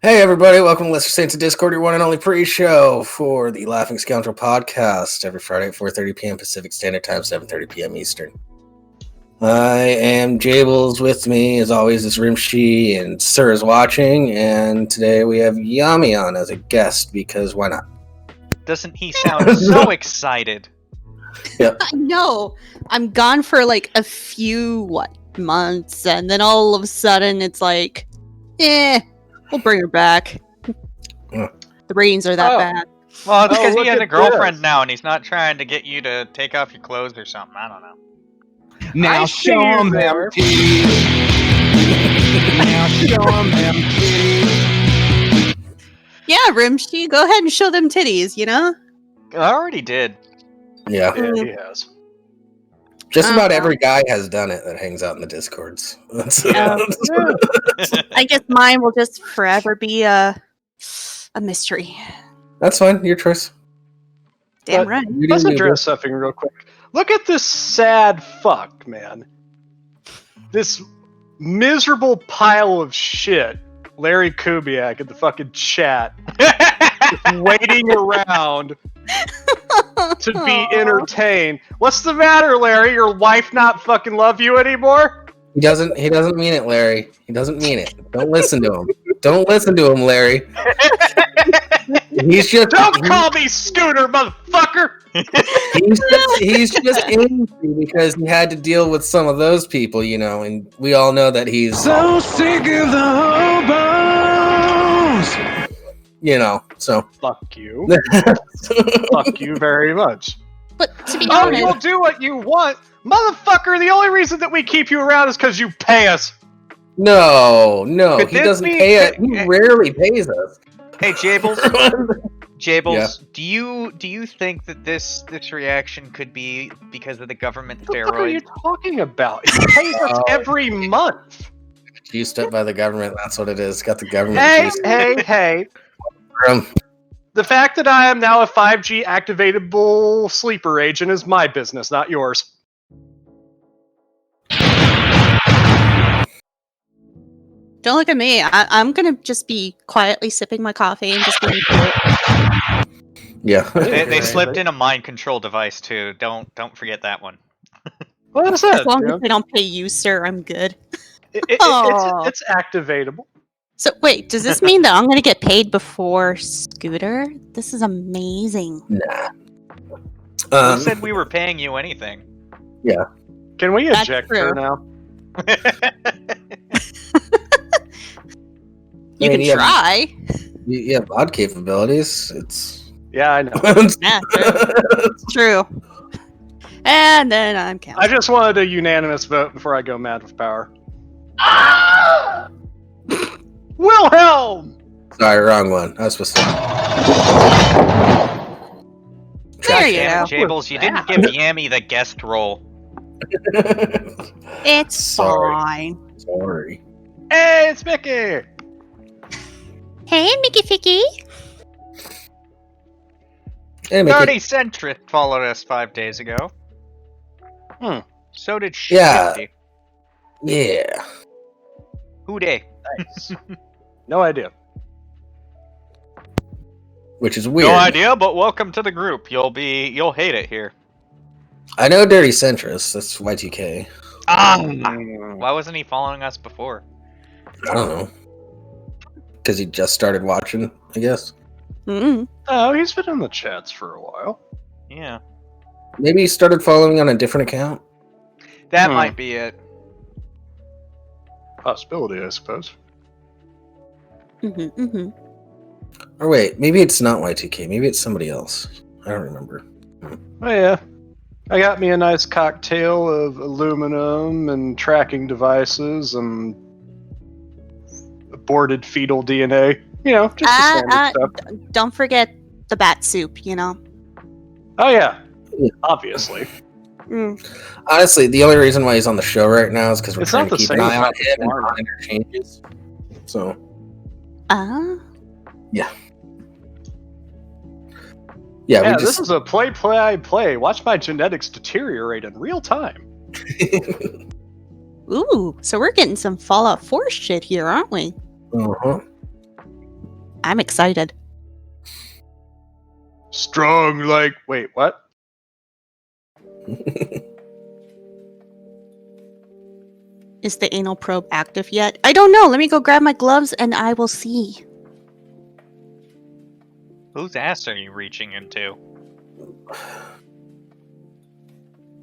Hey everybody, welcome to Let's Just Saints of Discord, your one and only pre-show for the Laughing Scoundrel podcast every Friday at 4:30 p.m. Pacific Standard Time, 7:30 p.m. Eastern. I am Jables. With me, as always, is Rimshee, and Sir is watching, and today we have Yami on as a guest, because why not? Doesn't he sound so excited? Yep. I know. I'm gone for like a few, months, and then all of a sudden it's like, we'll bring her back. The ratings are that bad. Well, it's because he has a girlfriend this. now, and he's not trying to get you to take off your clothes or something. I don't know. Now show them them titties. Now show them them titties. Yeah, Rimshee, go ahead and show them titties, you know? I already did. Yeah. Yeah, he has. Just about every guy has done it that hangs out in the Discords. I guess mine will just forever be a mystery. That's fine, your choice. Damn But right. Let's address something real quick. Look at this sad fuck, man. This miserable pile of shit. Larry Kubiak in the fucking chat. Just waiting around to be entertained. What's the matter, Larry? Your wife not fucking love you anymore? He doesn't mean it, Larry. He doesn't mean it. Don't listen to him. Don't listen to him, Larry. Don't call me Scooter, motherfucker! He's just angry because he had to deal with some of those people, you know, and we all know that he's So sick of the hobos! You know, so Fuck you. Fuck you very much. But to be Oh, honest, you'll do what you want. Motherfucker, the only reason that we keep you around is because you pay us. no, Could he this doesn't be- pay it. He rarely pays us. Hey, Jables. Jables, Yeah. do you think that this reaction could be because of the government What the fuck are you steroid? talking about? He pays us every month. Juiced up by the government. That's what it is. Got the government Hey, juiced hey. up. The fact that I am now a 5G activatable sleeper agent is my business, not yours. don't look at me. I'm gonna just be quietly sipping my coffee and just being cute. Yeah. They slipped in a mind control device too. Don't forget that one. Well, that's it. As long you as know? they don't pay you, sir, I'm good. It's activatable. So wait, does this mean that I'm gonna get paid before Scooter? This is amazing. Nah. Who said we were paying you anything? Can we That's eject her true. now? You can you have- try. You have odd capabilities. It's Yeah, I know. Yeah, it's true. And then I'm counting. I just wanted a unanimous vote before I go mad with power. Wilhelm! Sorry, wrong one. I was supposed to. There you Damn go. it, Jables, you didn't give Yami the guest role. It's Sorry. fine. Sorry. Hey, it's Mickey! Hey, Mickey Ficky. Hey, Mickey. 30 Centrist followed us 5 days ago. So did Yeah. Shifty. Yeah. Who dey? Nice. No idea. Which is weird. No idea, but welcome to the group. You'll hate it here. I know Dirty Centrist. That's Y2K. Why wasn't he following us before? I don't know. Because he just started watching, I guess. Mm-hmm. Oh, he's been in the chats for a while. Yeah. Maybe he started following on a different account. That might be it. Possibility, I suppose. Mm-hmm, mm-hmm. Or wait, maybe it's not Y2K. Maybe it's somebody else. I don't remember. Oh yeah. I got me a nice cocktail of aluminum and tracking devices and aborted fetal DNA. You know, just the standard stuff. Don't forget the bat soup, you know? Oh yeah. Yeah. Obviously. Honestly, the only reason why he's on the show right now is because we're It's trying not to the keep an same eye on as him and Farmer. monitor changes. So, Yeah. yeah, Yeah, we this just... is a play. Watch my genetics deteriorate in real time. Ooh, so we're getting some Fallout 4 shit here, aren't we? Uh-huh. I'm excited. Strong like... Wait, what? Is the anal probe active yet? I don't know. Let me go grab my gloves and I will see. Whose ass are you reaching into?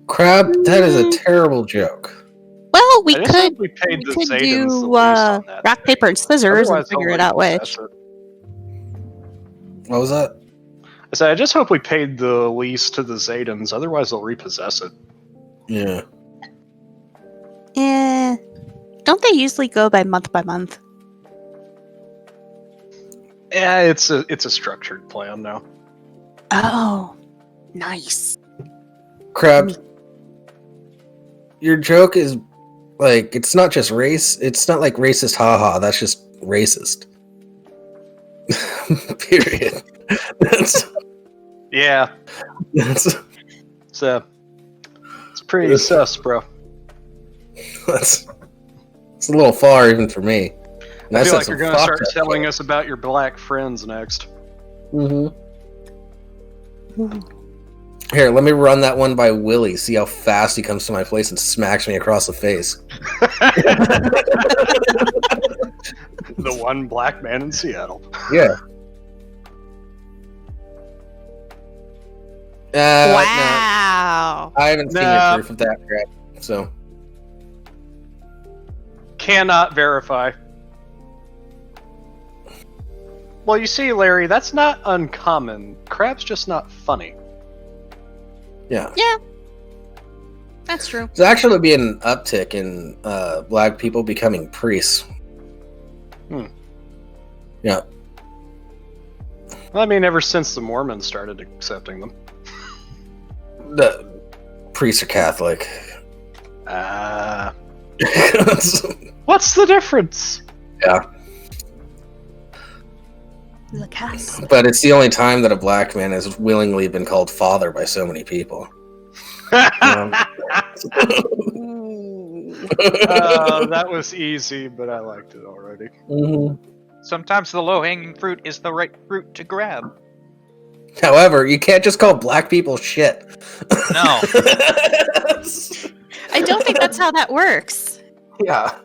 Crab, that is a terrible joke. Well, we I just hope could we paid the do Zadans the least on that rock, thing. paper, and scissors and Otherwise, they'll figure it out which. repossess it. What was that? I said, I just hope we paid the lease to the Zadans, otherwise they'll repossess it. Yeah. Don't they usually go by month? Yeah, it's a structured plan now. Oh, nice. Crab, your joke is like, it's not just race. It's not like racist haha. That's just racist. Period. Yeah, That's it's pretty sus, bro. it's a little far even for me. I feel like you're going to start telling us about your black friends next. Mm-hmm. Here, let me run that one by Willie. See how fast he comes to my place and smacks me across the face. The one black man in Seattle. Yeah. Wow. No, I haven't seen your proof of that, Crab. So Cannot verify. Well, you see, Larry, that's not uncommon. Crab's just not funny. yeah. That's true. There's actually be an uptick in black people becoming priests. Yeah. Well, I mean, ever since the Mormons started accepting them. The priests are Catholic. What's the difference? Yeah. But it's the only time that a black man has willingly been called father by so many people. That was easy, but I liked it already. Mm-hmm. Sometimes the low-hanging fruit is the right fruit to grab. However, you can't just call black people shit. No. I don't think that's how that works. Yeah.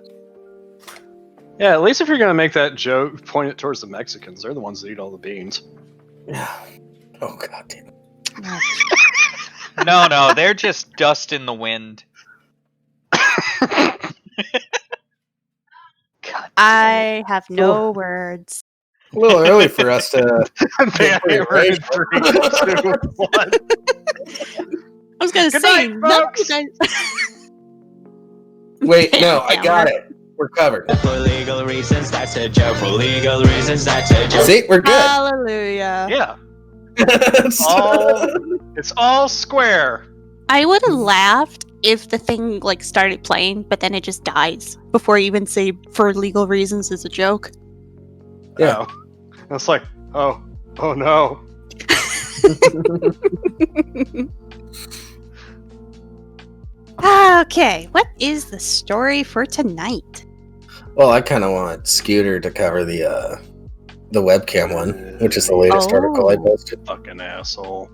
Yeah, at least if you're going to make that joke, point it towards the Mexicans. They're the ones that eat all the beans. Yeah. Oh, god damn it. No, they're just dust in the wind. God, I have no words. A little early for us to... Hammer in 3, 2, 1. I was going to Good say, night, none of folks. you guys... Wait, no, I got it. We're covered. For legal reasons, that's a joke. For legal reasons, that's a joke. See, we're good. Hallelujah. Yeah. It's all square. I would have laughed if the thing like started playing, but then it just dies before you even say for legal reasons is a joke. Yeah. Oh. It's like, oh no. Okay, what is the story for tonight? Well, I kind of want Scooter to cover the webcam one, which is the latest article I posted. Fucking asshole.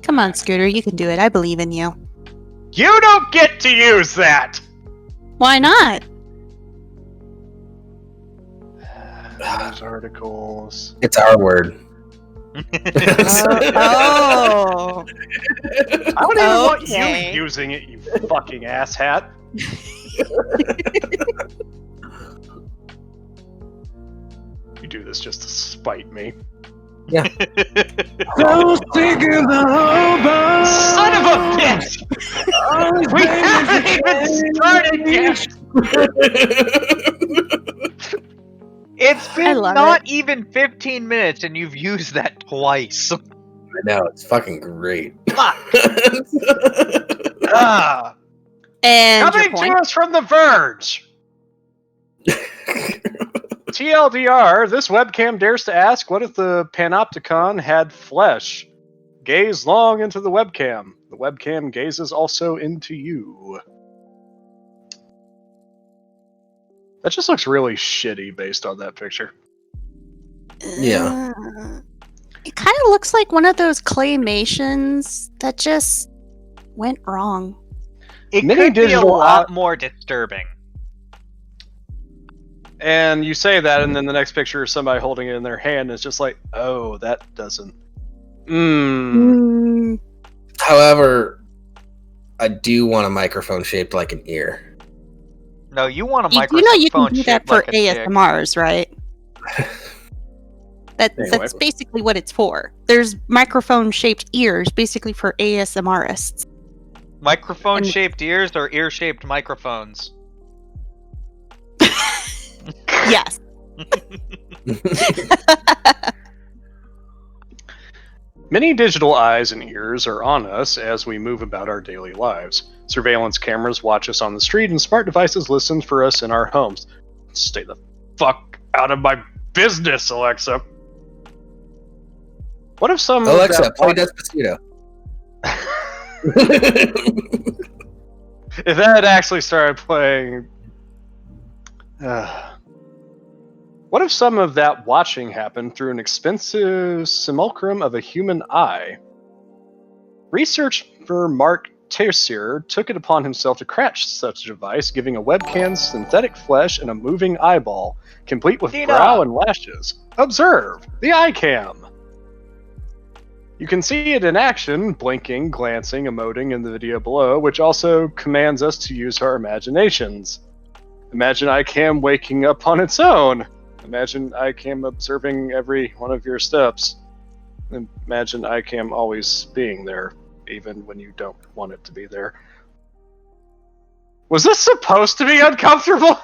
Come on, Scooter, you can do it. I believe in you. You don't get to use that! Why not? News articles. It's our word. Oh. I don't even want Okay. you using it, you fucking asshat. You do this just to spite me. Yeah. Son Son of a bitch! We haven't even started yet! It's I been love not even 15 minutes and you've used that twice. I know, it's fucking great. Fuck! Ah. And Coming your to point. us from The Verge! TLDR, this webcam dares to ask, what if the Panopticon had flesh? Gaze long into the webcam. The webcam gazes also into you. That just looks really shitty based on that picture. Yeah. It kind of looks like one of those claymations that just went wrong. It Mini could be a digital lot more disturbing. And you say that, and then the next picture is somebody holding it in their hand, and it's just like, oh, that doesn't. However, I do want a microphone shaped like an ear. No, you want a You microphone do know you can do that shaped for like a dick. ASMRs, right? Anyway. That's basically what it's for. There's microphone-shaped ears, basically for ASMRists. Microphone-shaped ears or ear-shaped microphones? Yes. Many digital eyes and ears are on us as we move about our daily lives. Surveillance cameras watch us on the street, and smart devices listen for us in our homes. Stay the fuck out of my business, Alexa. What if some Alexa, play Despacito. If that had actually started playing... What if some of that watching happened through an expensive simulacrum of a human eye? Researcher Mark Tessier took it upon himself to craft such a device, giving a webcam synthetic flesh and a moving eyeball, complete with brow and lashes. Observe the eye cam. You can see it in action, blinking, glancing, emoting in the video below, which also commands us to use our imaginations. Imagine iCam waking up on its own. Imagine iCam observing every one of your steps. Imagine iCam always being there, even when you don't want it to be there. Was this supposed to be uncomfortable?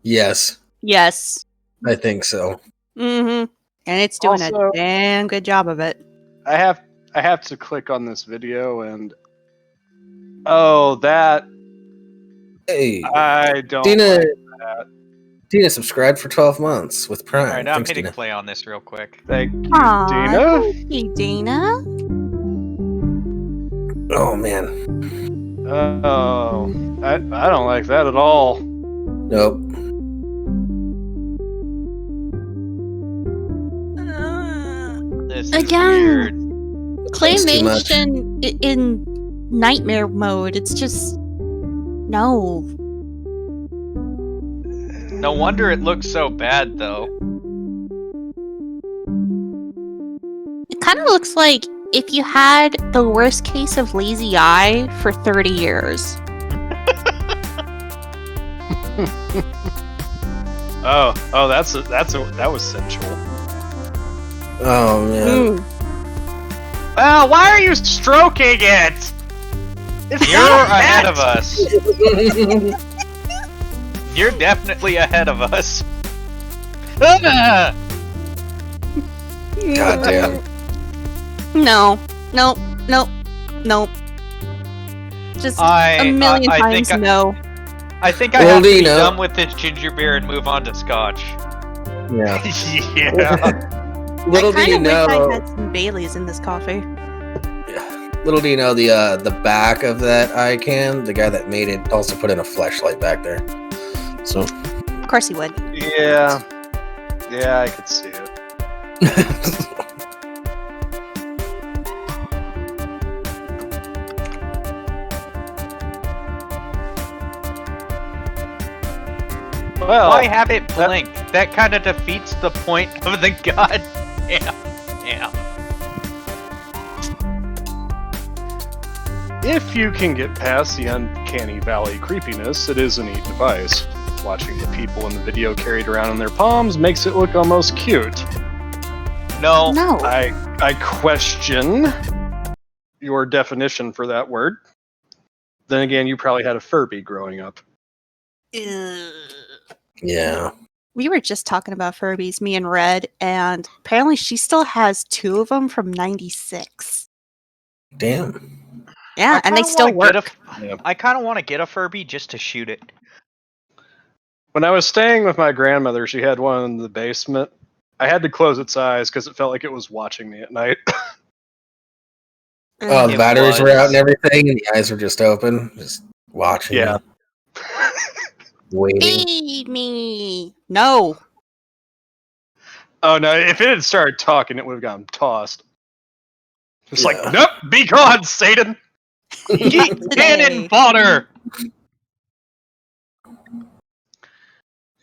Yes, Yes. I think so. Mm-hmm. And it's doing Also- a damn good job of it. I have to click on this video and... Oh, that... Hey, I don't Dina, like that. Dina subscribed for 12 months with Prime. Alright, now I'm Thanks, hitting Dina. play on this real quick. Thank you, Aw, Dina. thank you, Dina. Oh, man. Oh, I don't like that at all. Nope. This is Again. weird. Thanks too much. Claymation in nightmare mode. It's just no. No wonder it looks so bad, though. It kind of looks like if you had the worst case of lazy eye for 30 years. That was sensual. Oh, man. Well, why are you stroking it? It's You're not ahead that. of us. You're definitely ahead of us. Ah! God damn. No. Nope. Nope. Nope. Just a million times think no. I think I Well, have to be Dina. done with this ginger beer and move on to scotch. Yeah. Yeah. Little I do you kind of wish I know, had some Baileys in this coffee. little do you know, the back of that icon, the guy that made it also put in a flashlight back there. So, Of course he would. Yeah. Yeah, I could see it. Well, Why have it blink? That kind of defeats the point of the goddamn. Yeah. if you can get past the uncanny valley creepiness, it is a neat device. Watching the people in the video carried around in their palms makes it look almost cute. No. No. I question your definition for that word. Then again, you probably had a Furby growing up. yeah. We were just talking about Furbies, me and Red, and apparently she still has 2 of them from '96. Damn. Yeah, and they still work. I kind of want to get a Furby just to shoot it. When I was staying with my grandmother, she had one in the basement. I had to close its eyes because it felt like it was watching me at night. Oh, the It batteries were was. out and everything, and the eyes were just open, just watching. Yeah. you. Waiting. Feed me. No. Oh no! If it had started talking, it would have gotten tossed. It's Yeah. like, nope, be gone, Satan. Eat today. cannon fodder!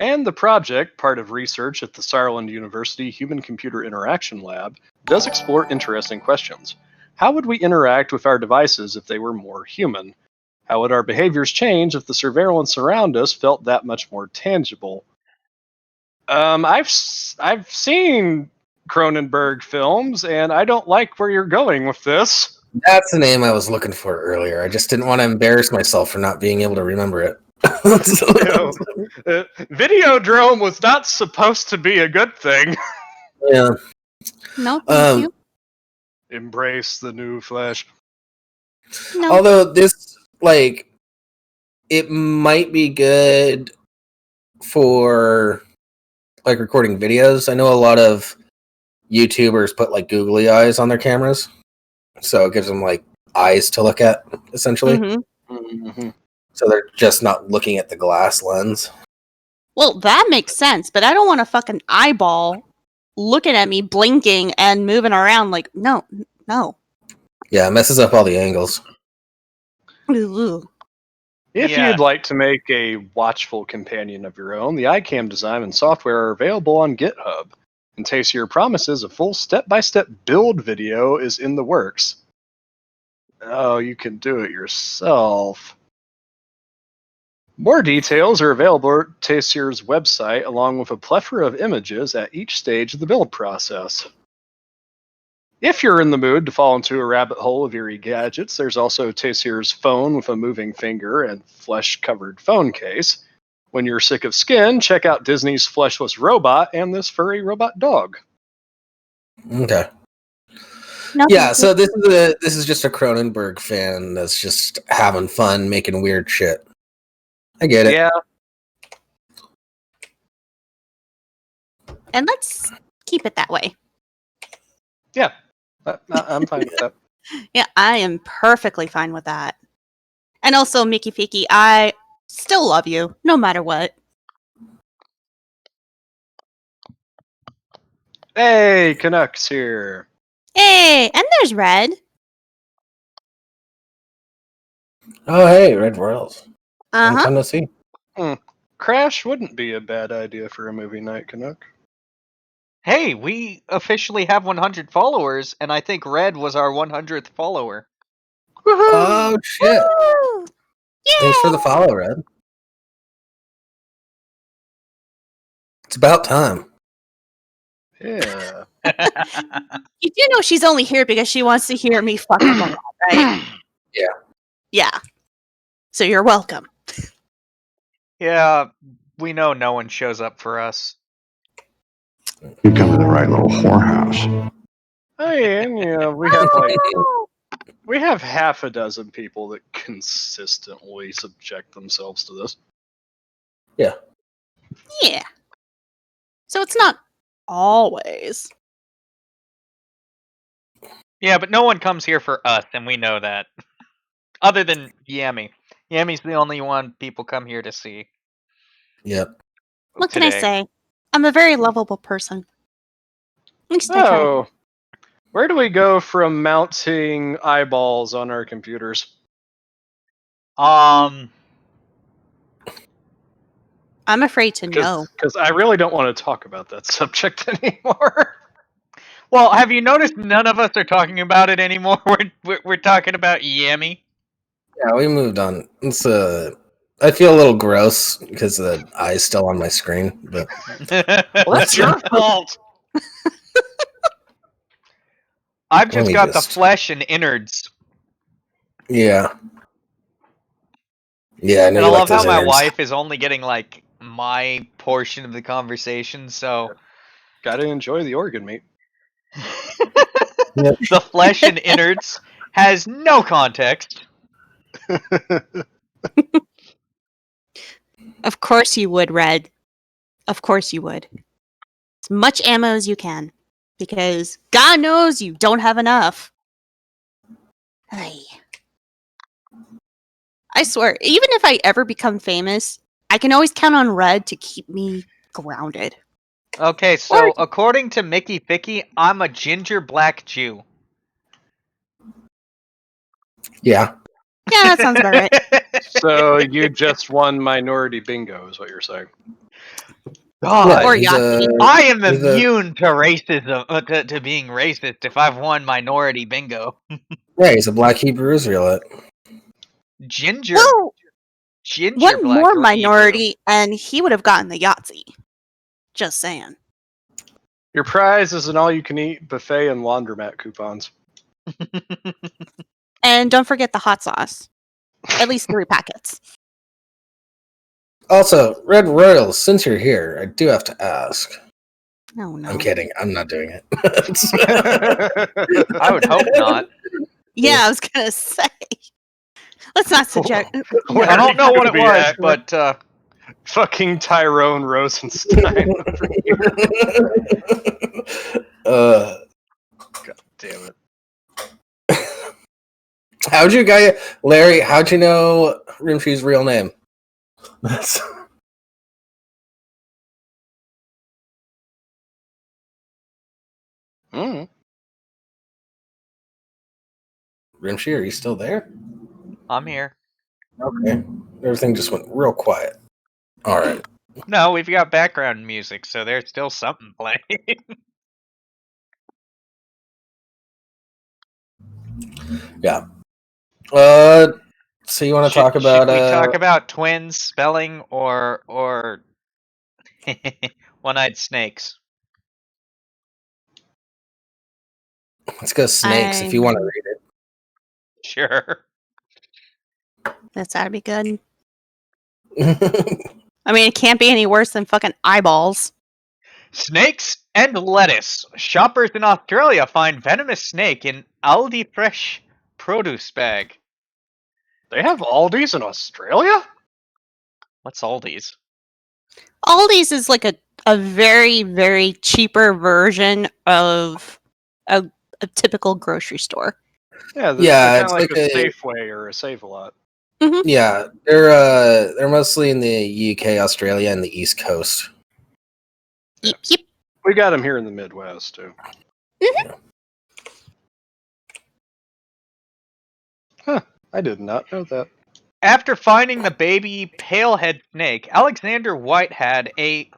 And the project, part of research at the Saarland University Human-Computer Interaction Lab, does explore interesting questions. How would we interact with our devices if they were more human? How would our behaviors change if the surveillance around us felt that much more tangible? I've seen Cronenberg films, and I don't like where you're going with this. That's the name I was looking for earlier. I just didn't want to embarrass myself for not being able to remember it. Videodrome was not supposed to be a good thing. Yeah. No, thank you. Embrace the new flesh. No. Although this, like, it might be good for, like, recording videos. I know a lot of YouTubers put, like, googly eyes on their cameras. So it gives them, like, eyes to look at, essentially. Mm-hmm. Mm-hmm. So they're just not looking at the glass lens. Well, that makes sense, but I don't want a fucking eyeball looking at me, blinking, and moving around like, no. Yeah, it messes up all the angles. Ooh. If Yeah. you'd like to make a watchful companion of your own, the iCam design and software are available on GitHub. In Tayseer promises, a full step-by-step build video is in the works. Oh, you can do it yourself. More details are available at Tayseer's website, along with a plethora of images at each stage of the build process. If you're in the mood to fall into a rabbit hole of eerie gadgets, there's also Tayseer's phone with a moving finger and flesh-covered phone case. When you're sick of skin, check out Disney's fleshless robot and this furry robot dog. Okay. No, Yeah, thank so you. this is just a Cronenberg fan that's just having fun making weird shit. I get it. Yeah, And let's keep it that way. yeah, I'm fine with that. Yeah, I am perfectly fine with that. And also, Mickey Fiki, I still love you, no matter what. Hey, Canucks here. Hey, and there's Red. Oh, hey, Red Royals. Long Uh-huh. time no see. Crash wouldn't be a bad idea for a movie night, Canuck. Hey, we officially have 100 followers, and I think Red was our 100th follower. Oh, shit. Woo! Thanks for the follow, Red. It's about time. Yeah. You do know she's only here because she wants to hear me fuck up a lot, right? Yeah. Yeah. So you're welcome. Yeah, we know no one shows up for us. You come to the right little whorehouse. Oh, yeah, and, we have half a dozen people that consistently subject themselves to this. Yeah. So it's not always. Yeah, but no one comes here for us, and we know that. Other than Yami. Yami's the only one people come here to see. Yep. What can I today. say? I'm a very lovable person. At least I try. Oh, where do we go from mounting eyeballs on our computers? I'm afraid to know. Because I really don't want to talk about that subject anymore. Well, have you noticed none of us are talking about it anymore? We're talking about Yami. Yeah, we moved on. It's I feel a little gross because the eye's still on my screen, but Well, that's your fault. I've Let just me got the just- flesh and innards. yeah. Yeah, I know And I you like love how those my innards. wife is only getting, like, my portion of the conversation, so... Gotta enjoy the organ meat. Yep. The flesh and innards has no context. Of course you would, Red. Of course you would. As much ammo as you can. Because God knows you don't have enough. Ay. I swear, even if I ever become famous, I can always count on red to keep me grounded. Okay, so according to Mickey Picky, I'm a ginger black Jew. Yeah. Yeah, that sounds about right. So you just won minority bingo, is what you're saying. God, Or he's Yahtzee. I am he's a- immune to racism, to being racist if I've won minority bingo. Yeah, he's a black Hebrew Israelite. Ginger, Well, ginger one black more or minority, and he would have gotten the Yahtzee. Just saying. Your prize is an all-you-can-eat buffet and laundromat coupons. Hebrew. And don't forget the hot sauce. At least 3 packets. Also, Red Royals, since you're here, I do have to ask. Oh no. I'm kidding. I'm not doing it. I would hope not. Yeah, I was gonna say. Let's not subject. I don't know what it was, Kubiak. but Fucking Tyrone Rosenstein. God damn it. How'd you Larry, how'd you know Rimshee's real name? Mm. Rimshee, are you still there? I'm here. Okay. Everything just went real quiet. All right. No, we've got background music, so there's still something playing. Yeah. So you want to talk about Should we talk about twins spelling or one-eyed snakes? let's go snakes if you want to read it. Sure. That's gotta be good. I mean, it can't be any worse than fucking eyeballs. Snakes and lettuce. Shoppers in Australia find venomous snake in Aldi Fresh produce bag. They have Aldi's in Australia? What's Aldi's? Aldi's is like a very, very cheaper version of a typical grocery store. Yeah, Yeah, they're it's kind of like like a a- Safeway or a Save-A-Lot. Yeah, they're mostly in the UK, Australia, and the East Coast. Yep. We got them here in the Midwest, too. Huh, I did not know that. After finding the baby palehead snake, Alexander White had a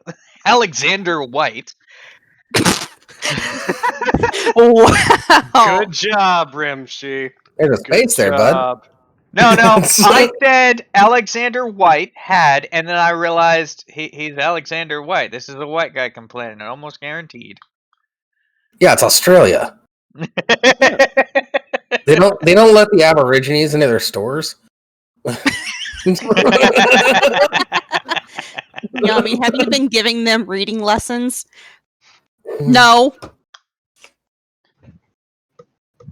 Alexander White. Wow. Good job, Rimshee. There's a Good space there, bud. job. No, I said Alexander White had, and then I realized he's Alexander White. This is a white guy complaining, almost guaranteed. Yeah, it's Australia. They don't let the Aborigines into their stores. Yummy. Have you been giving them reading lessons? No.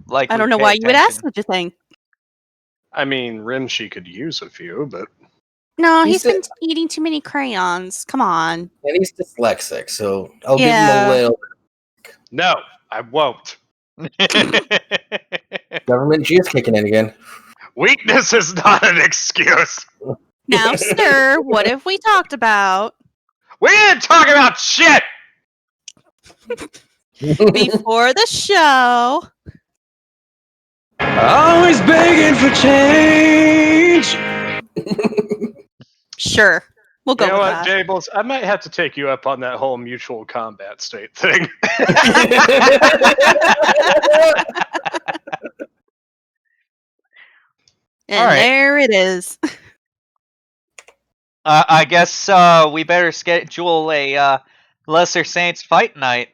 Like I don't know why you would ask such a thing. I mean, Rimshee could use a few, but... No, He's he's been eating too many crayons. Come on. And he's dyslexic, so I'll give him Yeah. a little. No, I won't. Government G is kicking in again. Weakness is not an excuse. Now, sir, what have we talked about We didn't talk about shit! before the show? Always begging for change. Sure. We'll go You know with what, that. Jables? I might have to take you up on that whole mutual combat state thing. And All right. there it is. I guess we better schedule a Lesser Saints fight night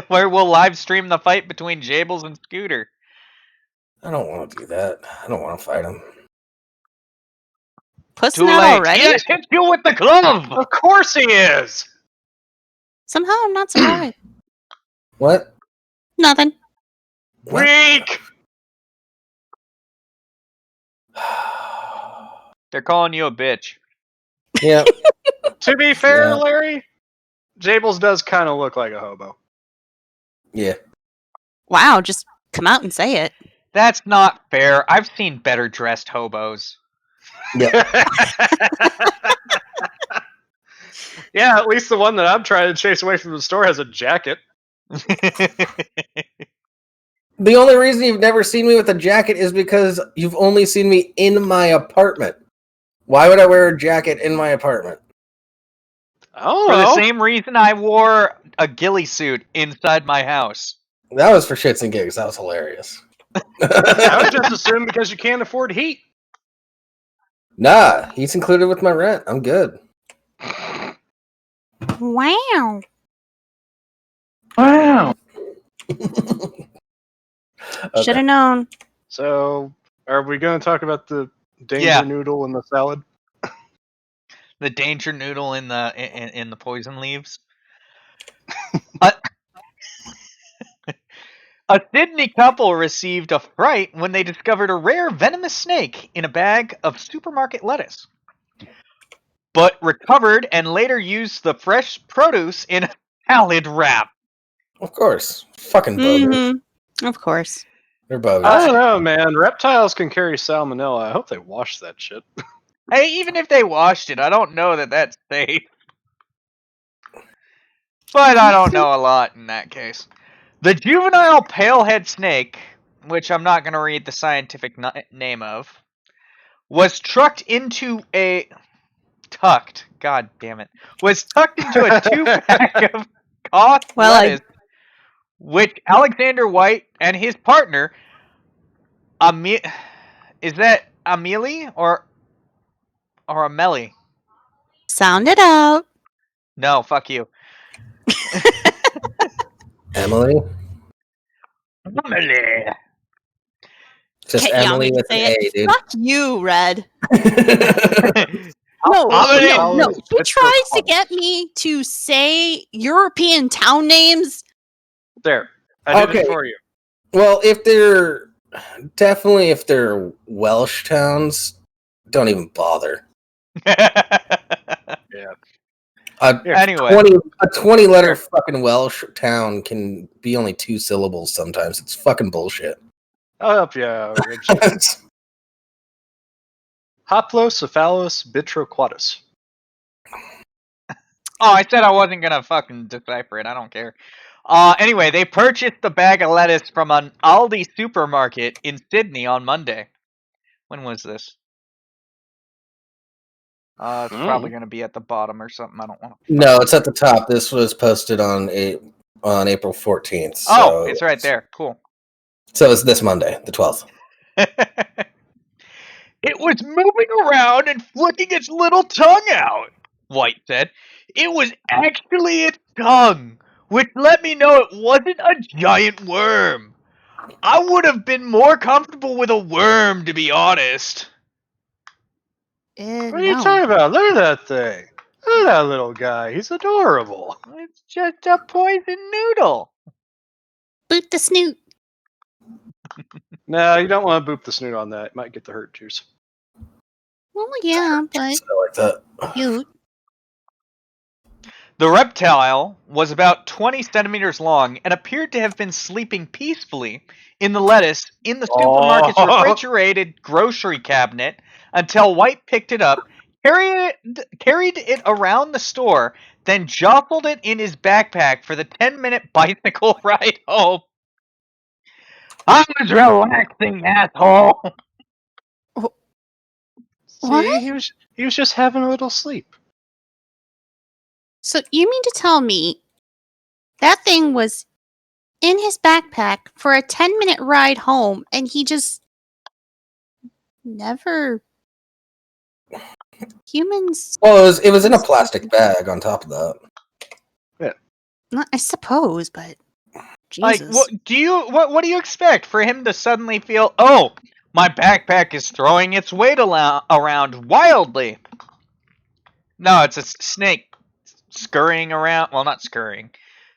where we'll live stream the fight between Jables and Scooter. I don't want to do that. I don't want to fight him. Pussing Too out late. already? He has hit you with the glove. Of course he is! Somehow I'm not surprised. What? Nothing. Weak! They're calling you a bitch. Yeah. To be fair, Yeah. Larry, Jables does kind of look like a hobo. Yeah. Wow, just come out and say it. That's not fair. I've seen better dressed hobos. Yeah. Yeah, at least the one that I'm trying to chase away from the store has a jacket. The only reason you've never seen me with a jacket is because you've only seen me in my apartment. Why would I wear a jacket in my apartment? I don't For the know. same reason I wore a ghillie suit inside my house. That was for shits and gigs. That was hilarious. I would just assume because you can't afford heat. Nah, he's included with my rent. I'm good. Wow. Wow. Should Okay. have known. So, are we going to talk about the danger Yeah. noodle in the salad? The danger noodle in the poison leaves. A Sydney couple received a fright when they discovered a rare venomous snake in a bag of supermarket lettuce, but recovered and later used the fresh produce in a salad wrap. Of course. Fucking bogus. Mm-hmm. Of course. They're bogus. I don't know, man. Reptiles can carry salmonella. I hope they wash that shit. Hey, even if they washed it, I don't know that that's safe. But I don't know a lot in that case. The juvenile palehead snake, which I'm not going to read the scientific name of, was tucked into a 2-pack of cost lettuce, which Alexander White and his partner, is that Amelie or Amelie? Sound it out. No, fuck you. Emily? Amelie. Just Can't Emily y'all with an say A, it. dude. Fuck you, Red. No, No. It's He tries to fun. get me to say European town names. There. I did Okay. it for you. Well, if they're Welsh towns, don't even bother. Yeah. Anyway. A 20 letter fucking Welsh town can be only 2 syllables sometimes. It's fucking bullshit. I'll help you out, Rimshee. Hoplocephalus bitroquatus. Oh, I said I wasn't gonna fucking decipher it. I don't care. Anyway, they purchased the bag of lettuce from an Aldi supermarket in Sydney on Monday. When was this? It's probably gonna be at the bottom or something. I don't want to. No, it's at the top. This was posted on April 14th. So Oh, it's right there. Cool. So it's this Monday, the 12th. It was moving around and flicking its little tongue out, White said. It was actually its tongue, which let me know it wasn't a giant worm. I would have been more comfortable with a worm, to be honest. What are you talking about? Look at that thing. Look at that little guy. He's adorable. It's just a poison noodle. Boot the snoot. No, you don't want to boop the snoot on that. It might get the hurt juice. Well, yeah, but I like that. cute. The reptile was about 20 centimeters long and appeared to have been sleeping peacefully in the lettuce in the supermarket's refrigerated grocery cabinet until White picked it up, carried it around the store, then jostled it in his backpack for the 10-minute bicycle ride home. I was relaxing, asshole. What? See, he was just having a little sleep. So you mean to tell me that thing was in his backpack for a 10-minute ride home and he just never... Humans... Well, it was in a plastic bag on top of that. I suppose, but... Like, Jesus. what do you expect for him to suddenly feel, oh, my backpack is throwing its weight around wildly? No, it's a snake scurrying around. Well, not scurrying.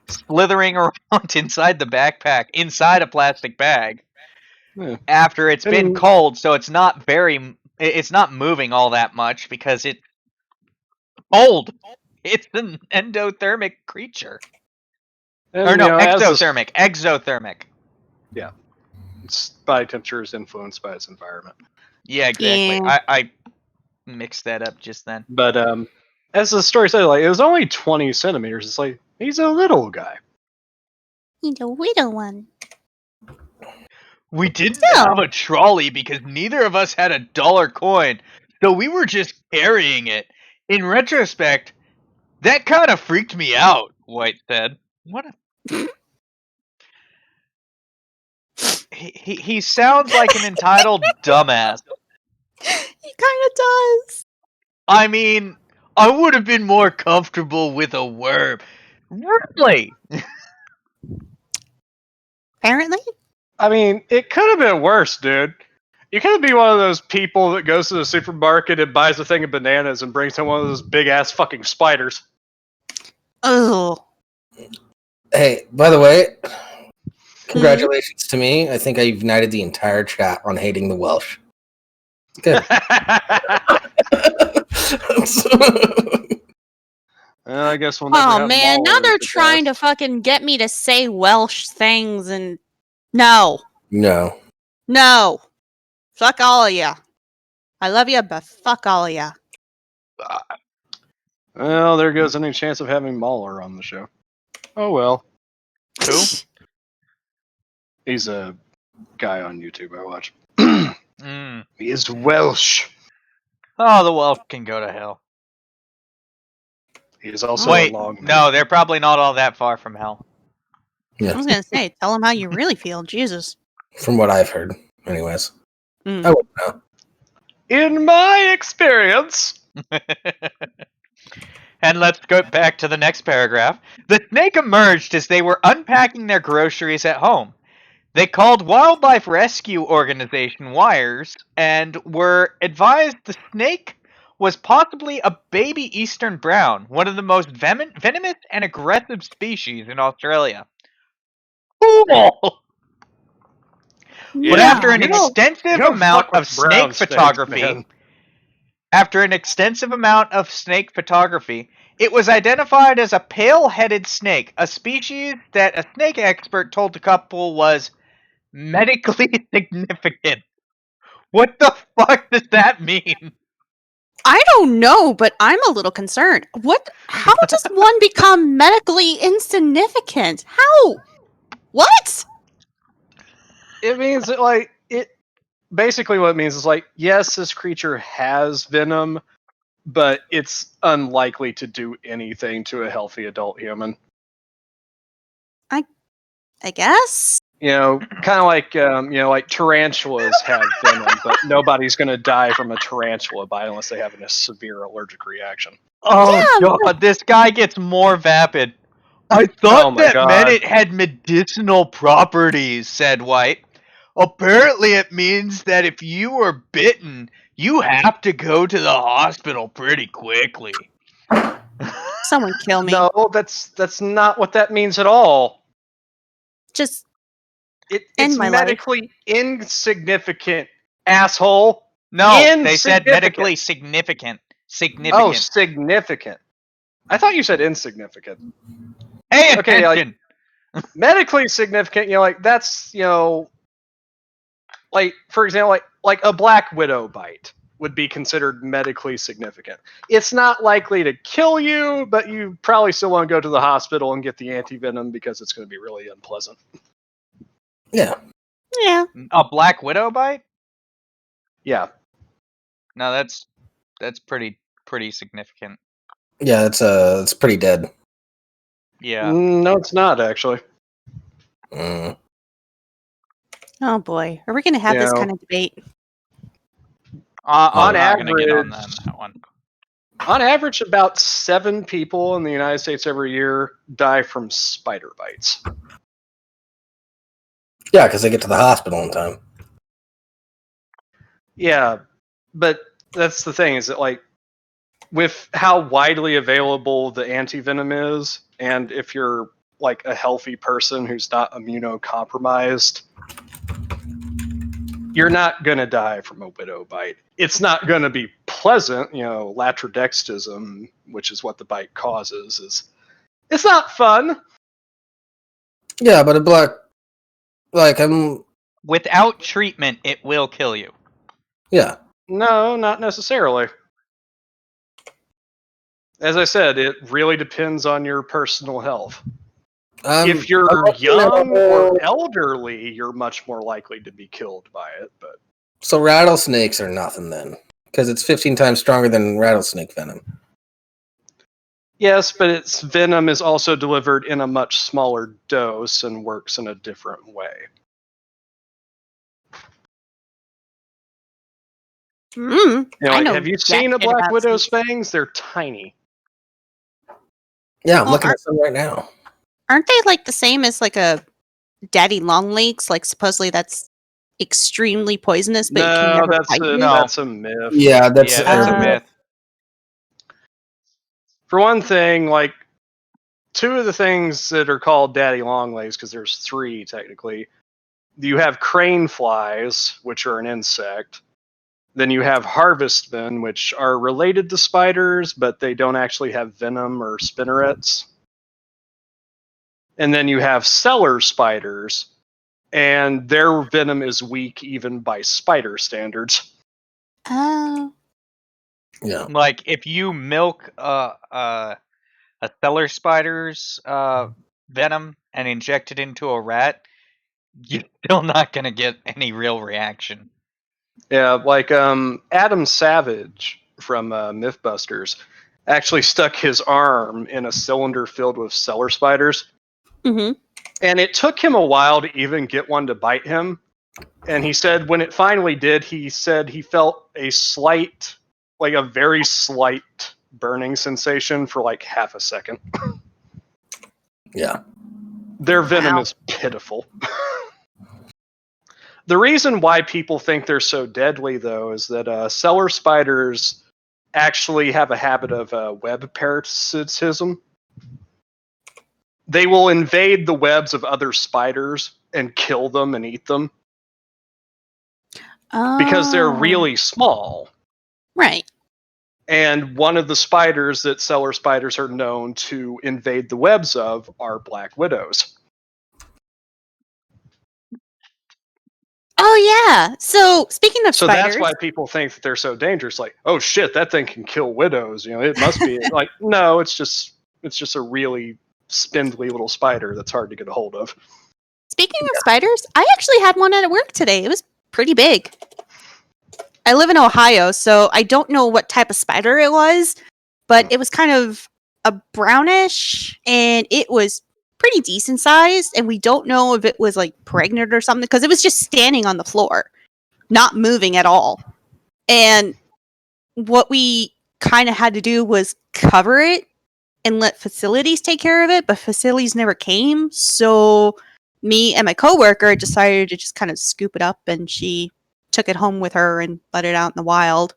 Slithering around inside the backpack, inside a plastic bag. Yeah. After it's been And- cold, so it's not moving all that much because it's cold. It's an endothermic creature. And, Or no, you know, as this- exothermic. its body temperature is influenced by its environment. Yeah, exactly. Yeah. I mixed that up just then. But as the story said, like, it was only 20 centimeters. It's like, he's a little guy. He's a widow one. We didn't Still. have a trolley because neither of us had a dollar coin, so we were just carrying it. In retrospect, that kind of freaked me out, White said. What a... he sounds like an entitled dumbass. He kind of does. I mean, I would have been more comfortable with a worm. Really? Apparently. I mean, it could have been worse, dude. You could be one of those people that goes to the supermarket and buys a thing of bananas and brings home one of those big ass fucking spiders. Oh. Hey, by the way, congratulations to me. I think I united the entire chat on hating the Welsh. Good. I guess we'll never Oh have man, now Mahler they're as a trying to guest. fucking get me to say Welsh things and no. Fuck all of ya. I love ya, but fuck all of ya. Well, there goes any chance of having Mahler on the show. Oh well. Who? He's a guy on YouTube I watch. Mm. He is Welsh. Oh, the Welsh can go to hell. He is also Wait, a long no, they're probably not all that far from hell. I was gonna say, tell them how you really feel. Jesus. From what I've heard, anyways. Mm. I wouldn't know. In my experience. And let's go back to the next paragraph. The snake emerged as they were unpacking their groceries at home. They called wildlife rescue organization Wires and were advised the snake was possibly a baby eastern brown, one of the most venomous and aggressive species in Australia. Cool! But after an extensive amount of snake photography, it was identified as a pale-headed snake, a species that a snake expert told the couple was medically significant. What the fuck does that mean? I don't know, but I'm a little concerned. How does one become medically insignificant? How? What? It means that, like, basically what it means is, like, yes, this creature has venom, but it's unlikely to do anything to a healthy adult human. I guess. You know, kind of like, like tarantulas have venom, but nobody's going to die from a tarantula bite unless they have a severe allergic reaction. Oh god, this guy gets more vapid. I thought that meant it had medicinal properties, said White. Apparently it means that if you were bitten, you have to go to the hospital pretty quickly. Someone kill me. No, that's not what that means at all. Just it's medically insignificant, asshole. No, they said medically significant. Oh, significant. I thought you said insignificant. Hey, attention. Like, medically significant, like, that's, like, for example, like a black widow bite would be considered medically significant. It's not likely to kill you, but you probably still want to go to the hospital and get the antivenom because it's going to be really unpleasant. Yeah. Yeah. A black widow bite? Yeah. No, that's pretty significant. Yeah, it's pretty dead. Yeah. No, it's not actually. Mm. Oh boy, are we going to have this kind of debate? On average, get on that one. On average, about 7 people in the United States every year die from spider bites. Yeah, because they get to the hospital in time. Yeah, but that's the thing, is that, like, with how widely available the antivenom is, and if you're, like, a healthy person who's not immunocompromised, you're not going to die from a widow bite. It's not going to be pleasant, latrodextism, which is what the bite causes, it's not fun. Yeah, but without treatment, it will kill you. Yeah. No, not necessarily. As I said, it really depends on your personal health. I'm If you're looking at young a- or elderly, you're much more likely to be killed by it. But So rattlesnakes are nothing then, because it's 15 times stronger than rattlesnake venom. yes, but its venom is also delivered in a much smaller dose and works in a different way. Have you seen a Black Widow's fangs? They're tiny. Yeah, I'm looking at some right now. Aren't they like the same as like a daddy longlegs? Like supposedly that's extremely poisonous, but it can No, never that's bite you? that's a myth. Yeah, that's a myth. For one thing, like two of the things that are called daddy longlegs, because there's three technically. You have crane flies, which are an insect. Then you have harvestmen, which are related to spiders, but they don't actually have venom or spinnerets. And then you have cellar spiders, and their venom is weak even by spider standards. Oh. Yeah. Like if you milk a cellar spider's venom and inject it into a rat, you're still not gonna get any real reaction. Yeah, like Adam Savage from Mythbusters actually stuck his arm in a cylinder filled with cellar spiders. Mm-hmm. And it took him a while to even get one to bite him. And he said when it finally did, he said he felt a slight, like a very slight burning sensation for like half a second. Yeah. Their venom is pitiful. The reason why people think they're so deadly, though, is that cellar spiders actually have a habit of web parasitism. They will invade the webs of other spiders and kill them and eat them. Because they're really small. Right. And one of the spiders that cellar spiders are known to invade the webs of are black widows. Oh yeah. So speaking of spiders, that's why people think that they're so dangerous. Like, oh shit, that thing can kill widows. It must be like, no, it's just a really spindly little spider that's hard to get a hold of. Speaking of spiders, I actually had one at work today. It was pretty big. I live in Ohio, so I don't know what type of spider it was, but it was kind of a brownish, and it was pretty decent sized, and we don't know if it was like pregnant or something, because it was just standing on the floor, not moving at all. And what we kind of had to do was cover it and let facilities take care of it, but facilities never came, so me and my coworker decided to just kind of scoop it up, and she took it home with her and let it out in the wild.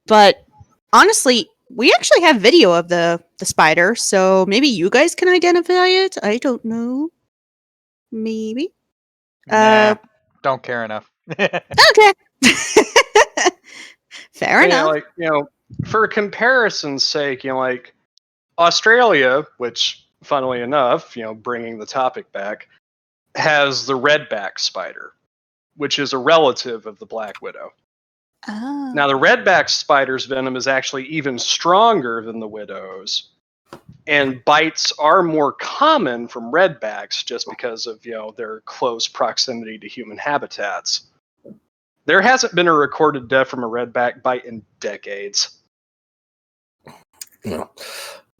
But honestly, we actually have video of the spider, so maybe you guys can identify it. I don't know. Maybe. Nah, don't care enough. Okay. Fair enough. Like, for comparison's sake, like Australia, which funnily enough, bringing the topic back, has the redback spider, which is a relative of the black widow. Oh. Now, the redback spider's venom is actually even stronger than the widow's, and bites are more common from redbacks just because of their close proximity to human habitats. There hasn't been a recorded death from a redback bite in decades. No.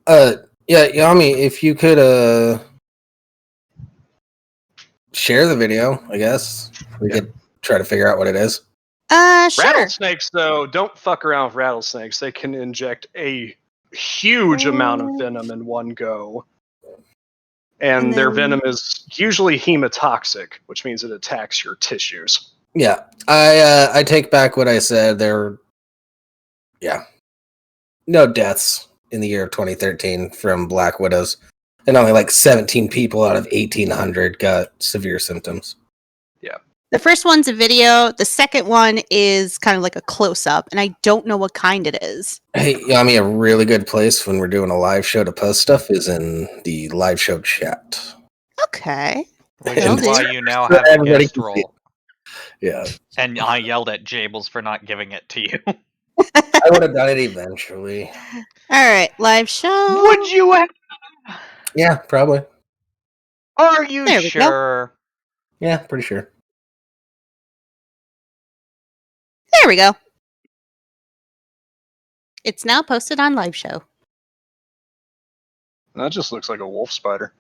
Yeah, Yami, if you could share the video, I guess we could try to figure out what it is. Sure. Rattlesnakes, though, don't fuck around with rattlesnakes. They can inject a huge amount of venom in one go. And their venom is usually hemotoxic, which means it attacks your tissues. Yeah, I take back what I said. No deaths in the year of 2013 from black widows, and only like 17 people out of 1,800 got severe symptoms. Yeah. The first one's a video. The second one is kind of like a close-up, and I don't know what kind it is. Hey, Yami, a really good place when we're doing a live show to post stuff is in the live show chat. Okay. Which is why you now have a guest role. Yeah. And I yelled at Jables for not giving it to you. I would have done it eventually. All right, live show. Would you? Yeah, probably. Are you There we go. sure? Yeah, pretty sure. There we go. It's now posted on live show. That just looks like a wolf spider.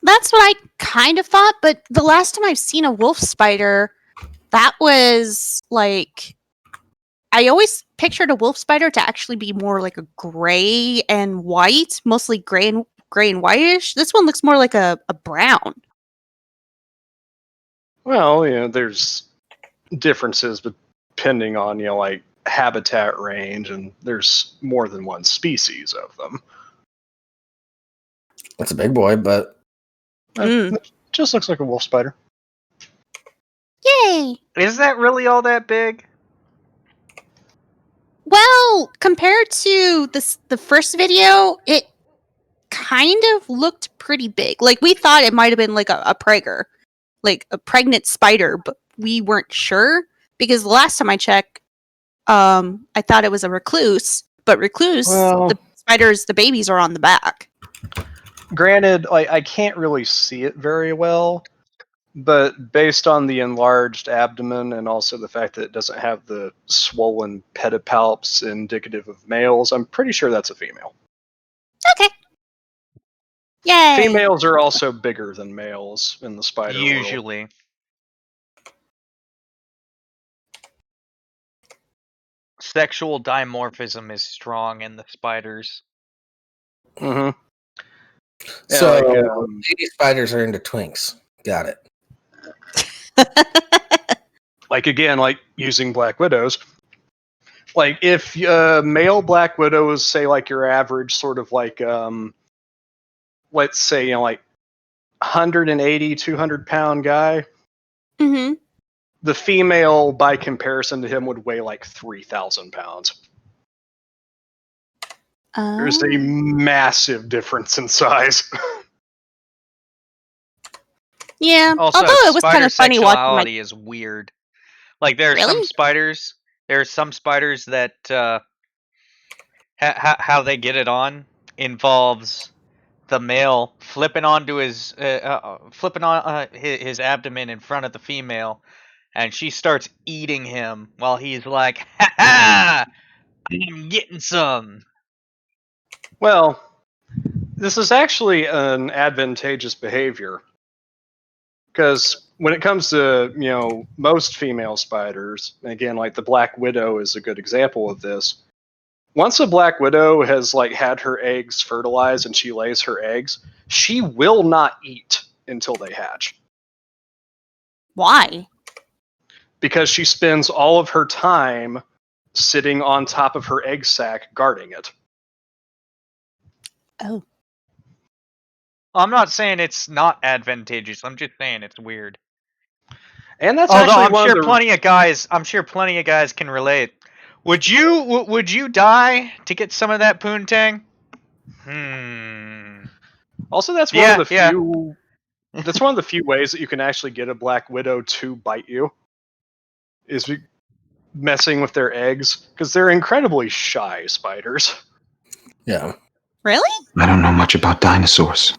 That's what I kind of thought, but the last time I've seen a wolf spider, that was like I always pictured a wolf spider to actually be more like a gray and white, mostly gray and whitish. This one looks more like a brown. Well, there's differences depending on, like habitat range, and there's more than one species of them. It's a big boy, but It just looks like a wolf spider. Yay! Is that really all that big? Well, compared to the first video, it kind of looked pretty big. Like we thought it might have been like a preger, like a pregnant spider, but we weren't sure because the last time I checked, I thought it was a recluse, but recluse, the spiders, the babies are on the back. Granted, I can't really see it very well, but based on the enlarged abdomen and also the fact that it doesn't have the swollen pedipalps indicative of males, I'm pretty sure that's a female. Okay. Yay! Females are also bigger than males in the spider world. Usually. Sexual dimorphism is strong in the spiders. Mm-hmm. Yeah, so like, lady spiders are into twinks. Got it. like again, like using black widows. Like if male black widow is say like your average sort of like let's say like 180 200 pound guy, Mm-hmm. the female by comparison to him would weigh like 3,000 pounds. There's a massive difference in size. Yeah. Also, Although it was kind spider of funny watching sexuality is weird. Like there are some Really? spiders. There are some spiders that how they get it on involves the male flipping onto his his abdomen in front of the female, and she starts eating him while he's like, "Ha ha! I'm getting some." Well, this is actually an advantageous behavior because when it comes to most female spiders, and again, like the black widow is a good example of this. Once a black widow has like had her eggs fertilized and she lays her eggs, she will not eat until they hatch. Why? Because she spends all of her time sitting on top of her egg sac guarding it. Oh. I'm not saying it's not advantageous. I'm just saying it's weird. And that's Although actually I'm one sure of the plenty of guys can relate. Would you die to get some of that poontang? Also, that's one of the few. That's one of the few ways that you can actually get a black widow to bite you. Is messing with their eggs because they're incredibly shy spiders. Yeah. Really? I don't know much about dinosaurs.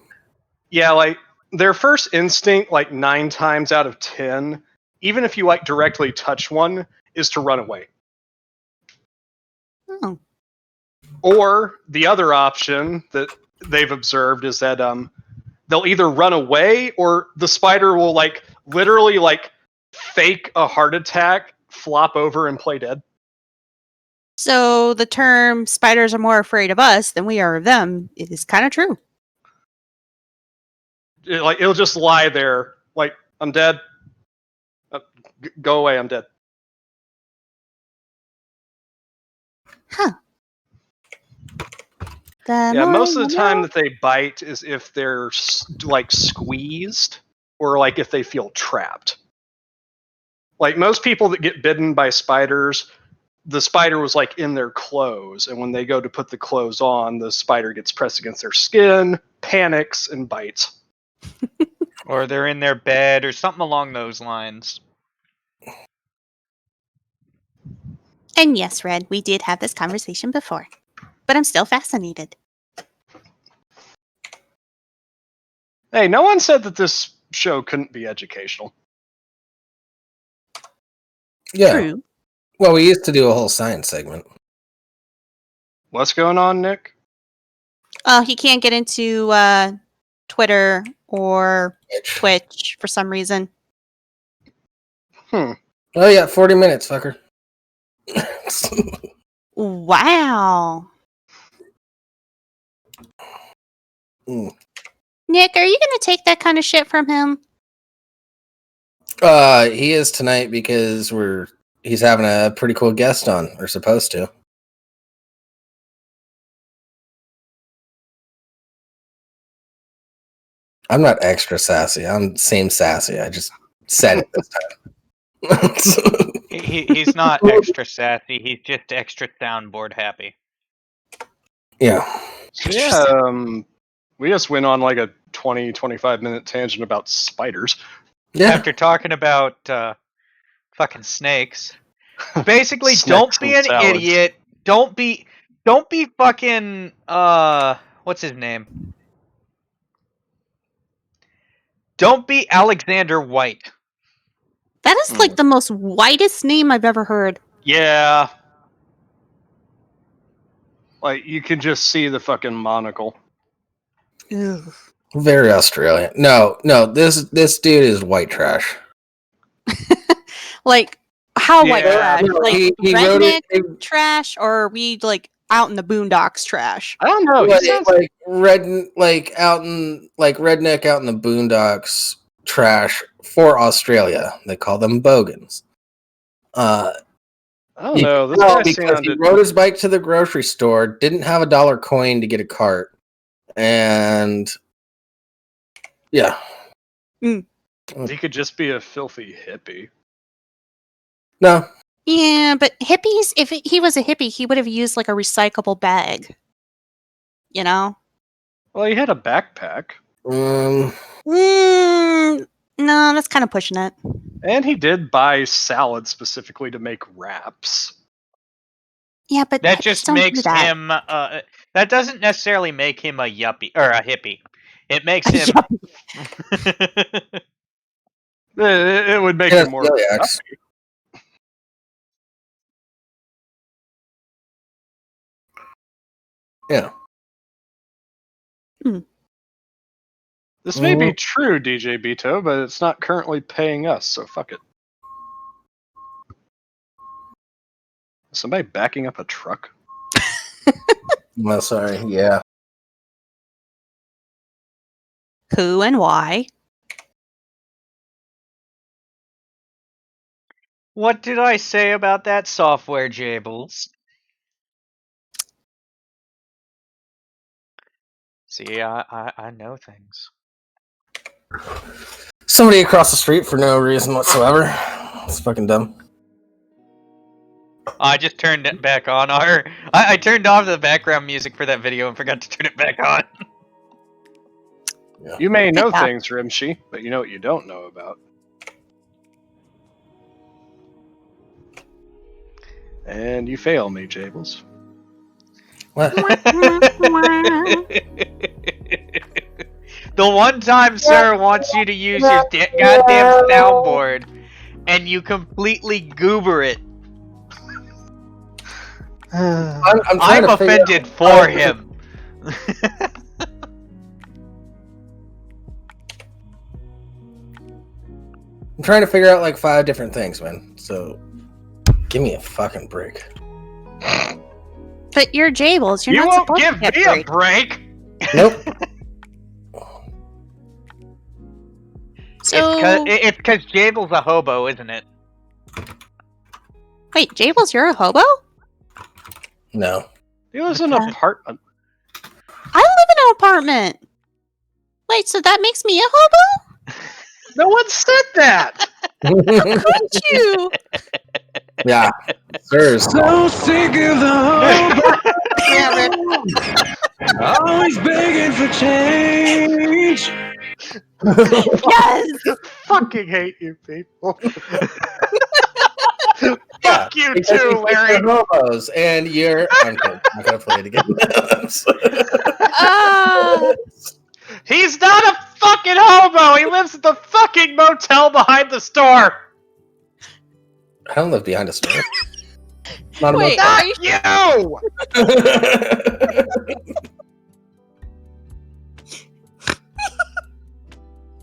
Yeah, like their first instinct, like 9 times out of 10, even if you like directly touch one, is to run away. Oh. Or the other option that they've observed is that they'll either run away or the spider will like literally like fake a heart attack, flop over, and play dead. So the term "spiders are more afraid of us than we are of them" it is kind of true. It'll just lie there, like I'm dead. Go away, I'm dead. Huh. Yeah, most of the time that they bite is if they're like squeezed or like if they feel trapped. Like most people that get bitten by spiders, the spider was like in their clothes, and when they go to put the clothes on, the spider gets pressed against their skin, panics, and bites. Or they're in their bed or something along those lines. And yes, Red, we did have this conversation before. But I'm still fascinated. Hey, no one said that this show couldn't be educational. Yeah. True. Well, we used to do a whole science segment. What's going on, Nick? Oh, he can't get into Twitter or Twitch for some reason. Oh yeah, 40 minutes, fucker. Wow. Mm. Nick, are you going to take that kind of shit from him? He is tonight because he's having a pretty cool guest on. We're supposed to. I'm not extra sassy. I'm same sassy. I just said it this time. He's not extra sassy. He's just extra soundboard happy. Yeah. So yeah, we just went on like a 20-25 minute tangent about spiders. Yeah. After talking about fucking snakes. Basically, Snakes don't be and an salads. idiot. Don't be fucking what's his name? Don't be Alexander White. That is like the most whitest name I've ever heard. Yeah. Like, you can just see the fucking monocle. Ugh. Very Australian. No, this dude is white trash. Like, how white Yeah, trash? no, Like, he wrote redneck it- trash, or are we, like, out in the boondocks trash? I don't know. He like, sounds like redneck out in the boondocks trash for Australia. They call them bogans. I don't You know. can This tell guy because sounded. he rode his bike to the grocery store, didn't have $1 coin to get a cart, and yeah. He could just be a filthy hippie. No. Yeah, but hippies, if he was a hippie, he would have used, like, a recyclable bag. You know? Well, he had a backpack. No, that's kind of pushing it. And he did buy salad specifically to make wraps. Yeah, but That hippies just don't do makes that. him that doesn't necessarily make him a yuppie or a hippie. It makes him It would make Yeah, him more. celiacs. Yeah. This may be true, DJ Beto, but it's not currently paying us, so fuck it. Is somebody backing up a truck? No, sorry. Yeah. Who and why? What did I say about that software, Jables? See, I know things. Somebody across the street for no reason whatsoever. It's fucking dumb. I just turned it back on. I turned off the background music for that video and forgot to turn it back on. You may know Yeah. things, Rimshee, but you know what you don't know about. And you fail me, Jables. What? The one time Sir wants you to use your goddamn soundboard, and you completely goober it. I'm trying I'm to figure offended out- for him. I'm trying to figure out like 5 different things, man. So give me a fucking break. But you're Jables. You're You not won't supposed give to get me a break. break. Nope. So, It's because Jable's a hobo, isn't it? wait, Jables, you're a hobo? No. He lives in an apartment. I live in an apartment. Wait, so that makes me a hobo? No one said that! Couldn't you? Yeah. Sirs. So sick of the Damn it. hope, always begging for change. Yes! Fucking hate you people. Fuck you because too, you think Larry. they're hobos, and you're. I'm kidding. I'm gonna play it again. Ah, He's not a fucking hobo. He lives at the fucking motel behind the store. I don't live behind a store. Not a wait, motel. are you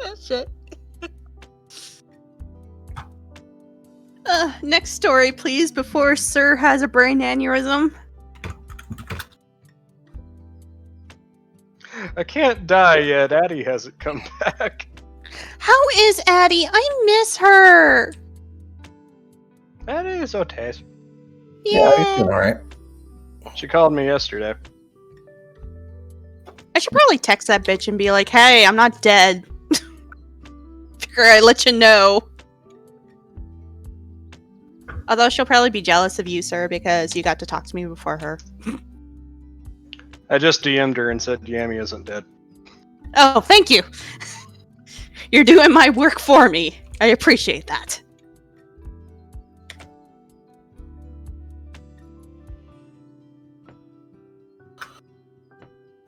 oh, shit. Next story, please, before Sir has a brain aneurysm. I can't die yet. Addie hasn't come back. How is Addie? I miss her. Addie is okay. Yeah, he's doing all right. She called me yesterday. I should probably text that bitch and be like, hey, I'm not dead. Figure I'd let you know. Although she'll probably be jealous of you, sir, because you got to talk to me before her. I just DM'd her and said Yami isn't dead. Oh, thank you. You're doing my work for me. I appreciate that.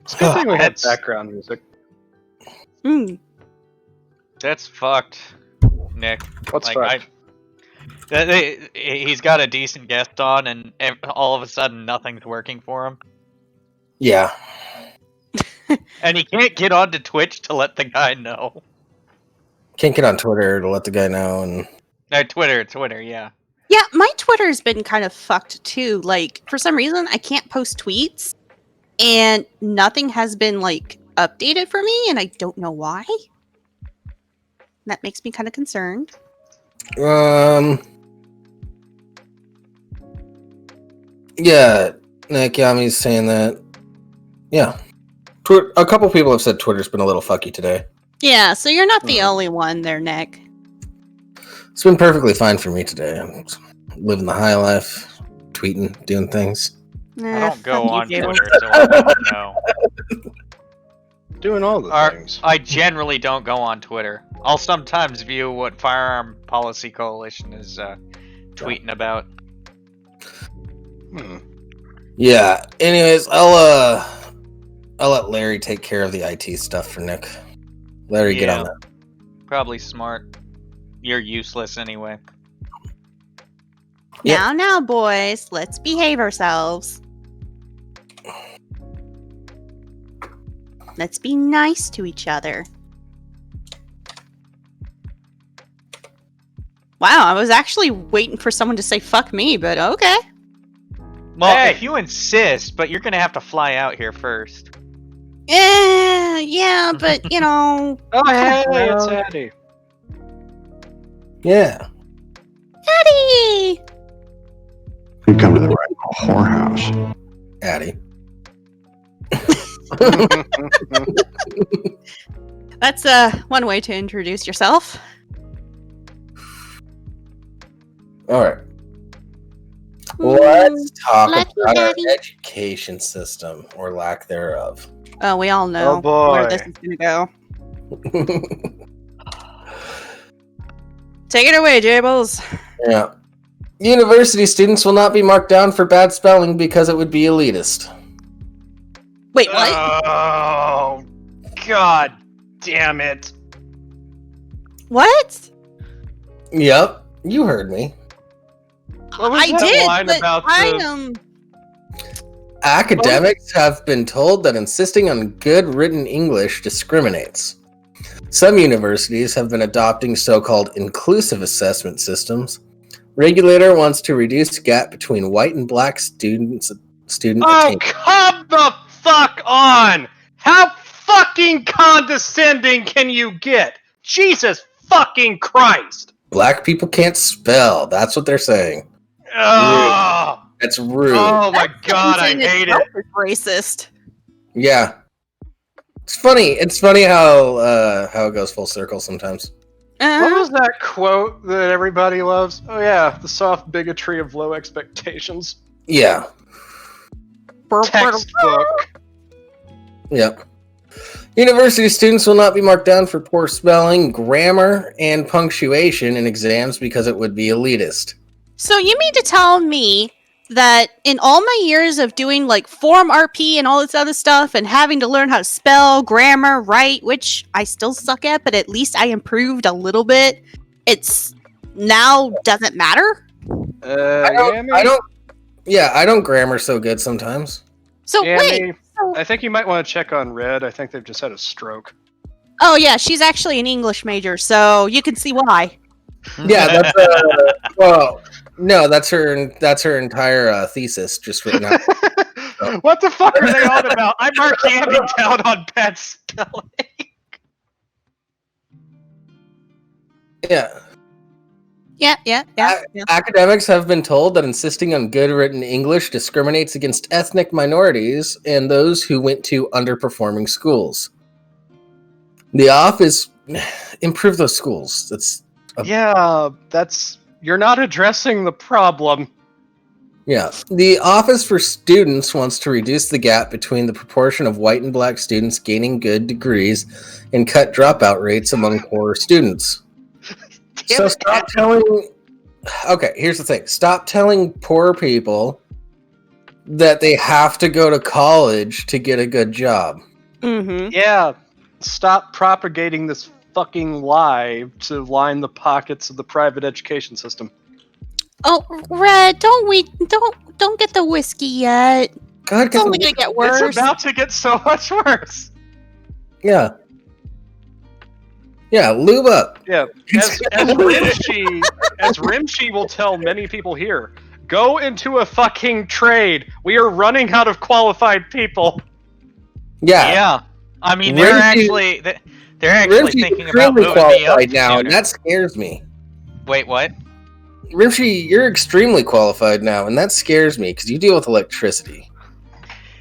It's a good thing we had That's- background music. Mm. That's fucked, Nick. What's Like, fucked? he's got a decent guest on, and all of a sudden nothing's working for him. Yeah. And he can't get onto Twitch to let the guy know. Can't get on Twitter to let the guy know. And No, Twitter, yeah. Yeah, my Twitter's been kind of fucked too. Like, for some reason, I can't post tweets, and nothing has been, like, updated for me, and I don't know why. That makes me kind of concerned. Yeah, Nick Yami's saying that. Yeah. A couple people have said Twitter's been a little fucky today. Yeah, so you're not the only one there, Nick. It's been perfectly fine for me today. I'm living the high life, tweeting, doing things. I don't go fuck you, on Jable. Twitter, so I don't know. Doing all the Or- things. I generally don't go on Twitter. I'll sometimes view what Firearm Policy Coalition is tweeting about. Yeah. Anyways, I'll let Larry take care of the IT stuff for Nick. Larry, get Yeah. on that. Probably smart. You're useless anyway. Yep. Now, boys, let's behave ourselves. Let's be nice to each other. Wow, I was actually waiting for someone to say fuck me, but okay. Well, Hey! if you insist, but you're gonna have to fly out here first. Yeah, but you know, Oh, hey, Hello. it's Addie. Yeah. Daddy! You come to the right little whorehouse. Addie. That's one way to introduce yourself. All right. Let's talk Lucky about our Daddy. education system, or lack thereof. Oh, we all know Oh, boy. where this is gonna go. Take it away, Jables. Yeah. University students will not be marked down for bad spelling because it would be elitist. Wait, what? Oh, god damn it. What? Yep, you heard me. What was I that did, line but about I Academics have been told that insisting on good written English discriminates. Some universities have been adopting so-called inclusive assessment systems. Regulator wants to reduce gap between white and black student Oh, attainment. come the fuck on! How fucking condescending can you get? Jesus fucking Christ! Black people can't spell. That's what they're saying. Oh, That's rude. oh my god, I Sentence in hate itself it. is racist. Yeah. It's funny. It's funny how it goes full circle sometimes. What was that quote that everybody loves? Oh yeah, the soft bigotry of low expectations. Yeah. Textbook. Yep. University students will not be marked down for poor spelling, grammar, and punctuation in exams because it would be elitist. So you mean to tell me that in all my years of doing like form RP and all this other stuff and having to learn how to spell, grammar, write, which I still suck at, but at least I improved a little bit, it's now doesn't matter? I don't grammar so good sometimes. So Yami, wait. So, I think you might want to check on Red. I think they've just had a stroke. oh yeah, she's actually an English major, so you can see why. Yeah, that's well, no, that's her entire thesis just written out. What the fuck are they on about? I marked Yami down on bad spelling. Yeah. Yeah. Academics have been told that insisting on good written English discriminates against ethnic minorities and those who went to underperforming schools. The office improve those schools. You're not addressing the problem. Yeah. The Office for Students wants to reduce the gap between the proportion of white and black students gaining good degrees and cut dropout rates among poorer students. So stop telling... Okay, here's the thing. Stop telling poor people that they have to go to college to get a good job. Mm-hmm. Yeah, stop propagating this fucking lie to line the pockets of the private education system. Oh, Red, don't get the whiskey yet. God, It's only gonna get worse. It's about to get so much worse. Yeah. Yeah, lube up. Yeah, as Rimshee will tell many people here, go into a fucking trade. We are running out of qualified people. Yeah. I mean, they're actually thinking about extremely moving me up qualified now, and sooner. that scares me. Wait, what? Rimshee, you're extremely qualified now, and that scares me because you deal with electricity.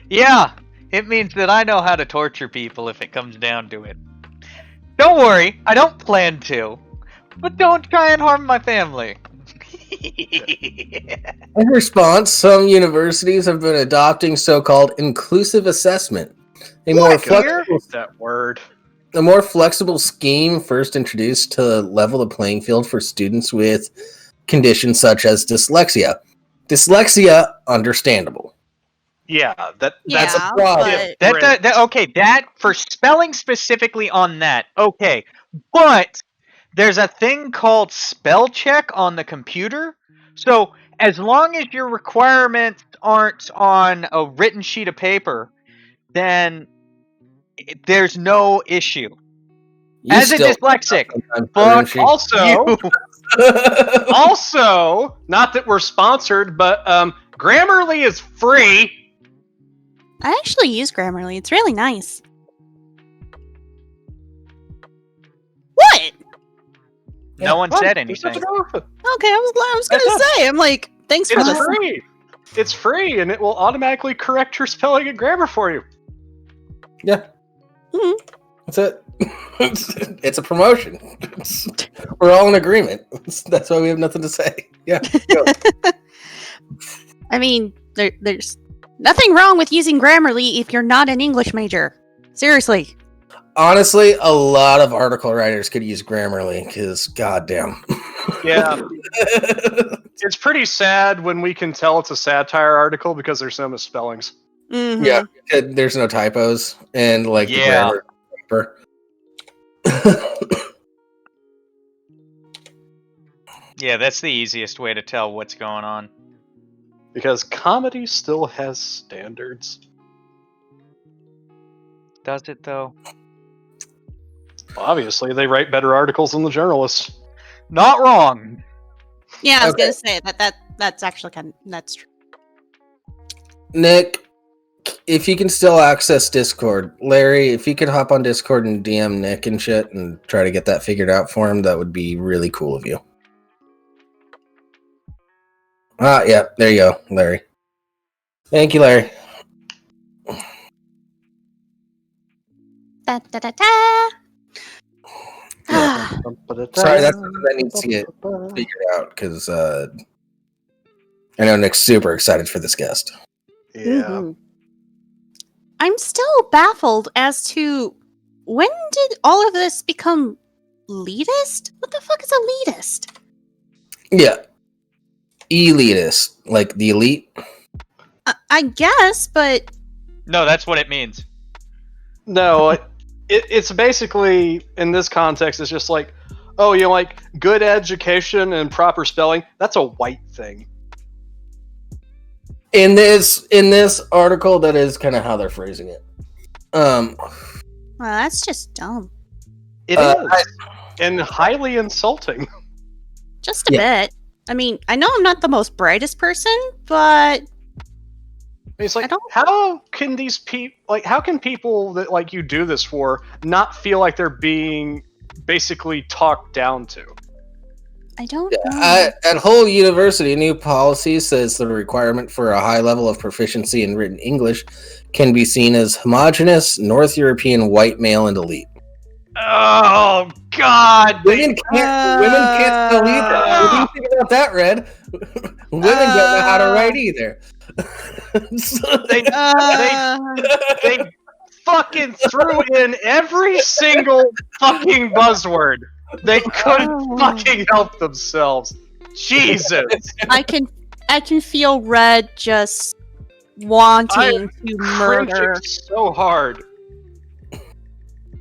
Yeah, it means that I know how to torture people if it comes down to it. Don't worry, I don't plan to. But don't try and harm my family. In response, some universities have been adopting so-called inclusive assessment, a more flexible scheme first introduced to level the playing field for students with conditions such as dyslexia. Dyslexia, understandable. Yeah, that's a problem. That for spelling specifically on that, okay. But there's a thing called spell check on the computer. So as long as your requirements aren't on a written sheet of paper, then there's no issue. As a dyslexic, but also, not that we're sponsored, but Grammarly is free. I actually use Grammarly. It's really nice. What? No one said anything. Okay, I was gonna say. I'm like, thanks for this. Free. It's free, and it will automatically correct your spelling and grammar for you. Yeah. Mm-hmm. That's it. It's a promotion. We're all in agreement. That's why we have nothing to say. Yeah. Go. I mean, there's nothing wrong with using Grammarly if you're not an English major. Seriously. Honestly, a lot of article writers could use Grammarly because, goddamn. Yeah. It's pretty sad when we can tell it's a satire article because there's no misspellings. Mm-hmm. Yeah, there's no typos and the grammar paper. Yeah, that's the easiest way to tell what's going on. Because comedy still has standards. Does it though? Obviously, they write better articles than the journalists. Not wrong. Yeah, I was gonna say that's actually that's true. Nick, if you can still access Discord, Larry, if you could hop on Discord and DM Nick and shit and try to get that figured out for him, that would be really cool of you. Yeah, there you go, Larry. Thank you, Larry. Da, da, da, da. Sorry, that's something that needs to get figured out because I know Nick's super excited for this guest. Yeah. Mm-hmm. I'm still baffled as to when did all of this become elitist? What the fuck is elitist? Yeah. elitist, like the elite. I guess, but No, that's what it means. No, it's basically, in this context, it's just like, oh, you know, like, good education and proper spelling, that's a white thing. In this article, that is kind of how they're phrasing it. well, that's just dumb. It is. And highly insulting. Just a bit. I mean, I know I'm not the most brightest person, but It's like, how can these people, like, how can people that, like, you do this for not feel like they're being basically talked down to? I don't know. At Hull University, a new policy says the requirement for a high level of proficiency in written English can be seen as homogenous, North European, white male, and elite. Oh, God! Women can't spell either. What do you think about that, Red? Women don't know how to write either. They fucking threw in every single fucking buzzword. They couldn't fucking help themselves. Jesus. I can feel Red just wanting to murder. So hard.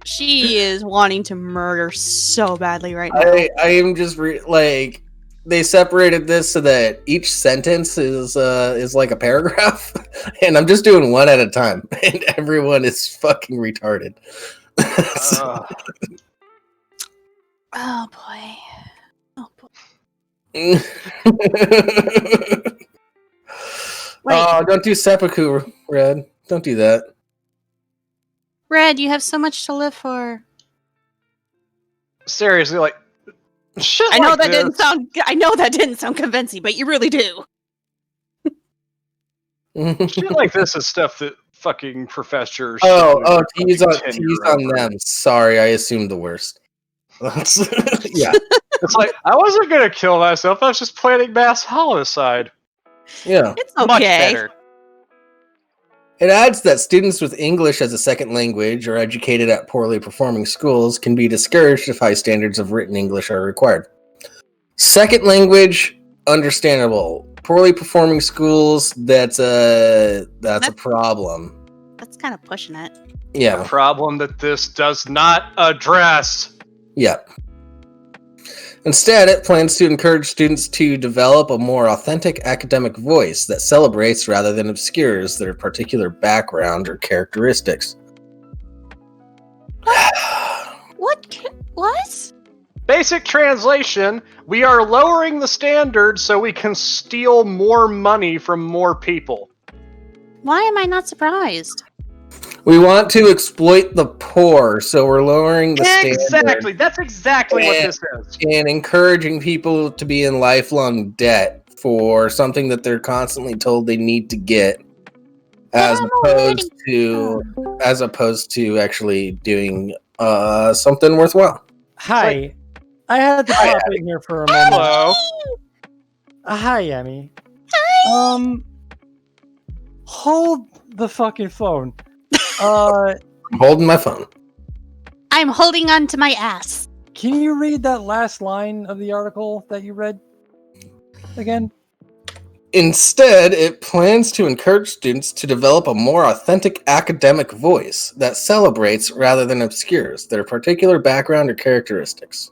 She is wanting to murder so badly right now. I am just like, they separated this so that each sentence is like a paragraph, and I'm just doing one at a time, and everyone is fucking retarded. Oh boy. Oh boy. Oh, don't do seppuku, Red. Don't do that. Red, you have so much to live for. Seriously, like, shit. I know like that this. didn't sound. I know that didn't sound convincing, but you really do. Shit like this is stuff that fucking professors. To use on them. Sorry, I assumed the worst. Yeah. It's like, I wasn't gonna kill myself. I was just planning mass homicide. Yeah. It's okay. Much better. It adds that students with English as a second language or educated at poorly performing schools can be discouraged if high standards of written English are required. Second language, understandable. Poorly performing schools, that's a problem. That's kind of pushing it. Yeah. A problem that this does not address. Yeah. Instead, it plans to encourage students to develop a more authentic academic voice that celebrates rather than obscures their particular background or characteristics. What? Basic translation, we are lowering the standards so we can steal more money from more people. Why am I not surprised? We want to exploit the poor, so we're lowering the Exactly, standard that's exactly what this is. and encouraging people to be in lifelong debt for something that they're constantly told they need to get, as opposed to actually doing something worthwhile. Hi, I had to pop in here for a moment. Hello. Hi, Emmy. Hi. Hold the fucking phone. I'm holding my phone. I'm holding on to my ass. Can you read that last line of the article that you read again? Instead, it plans to encourage students to develop a more authentic academic voice that celebrates rather than obscures their particular background or characteristics.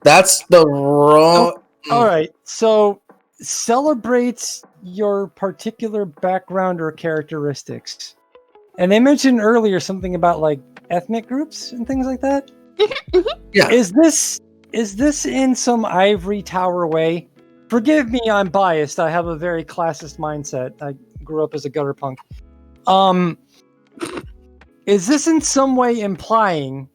That's the wrong... All right, so celebrates your particular background or characteristics. And they mentioned earlier something about like ethnic groups and things like that. Yeah. Is this in some ivory tower way? Forgive me, I'm biased. I have a very classist mindset. I grew up as a gutter punk. Is this in some way implying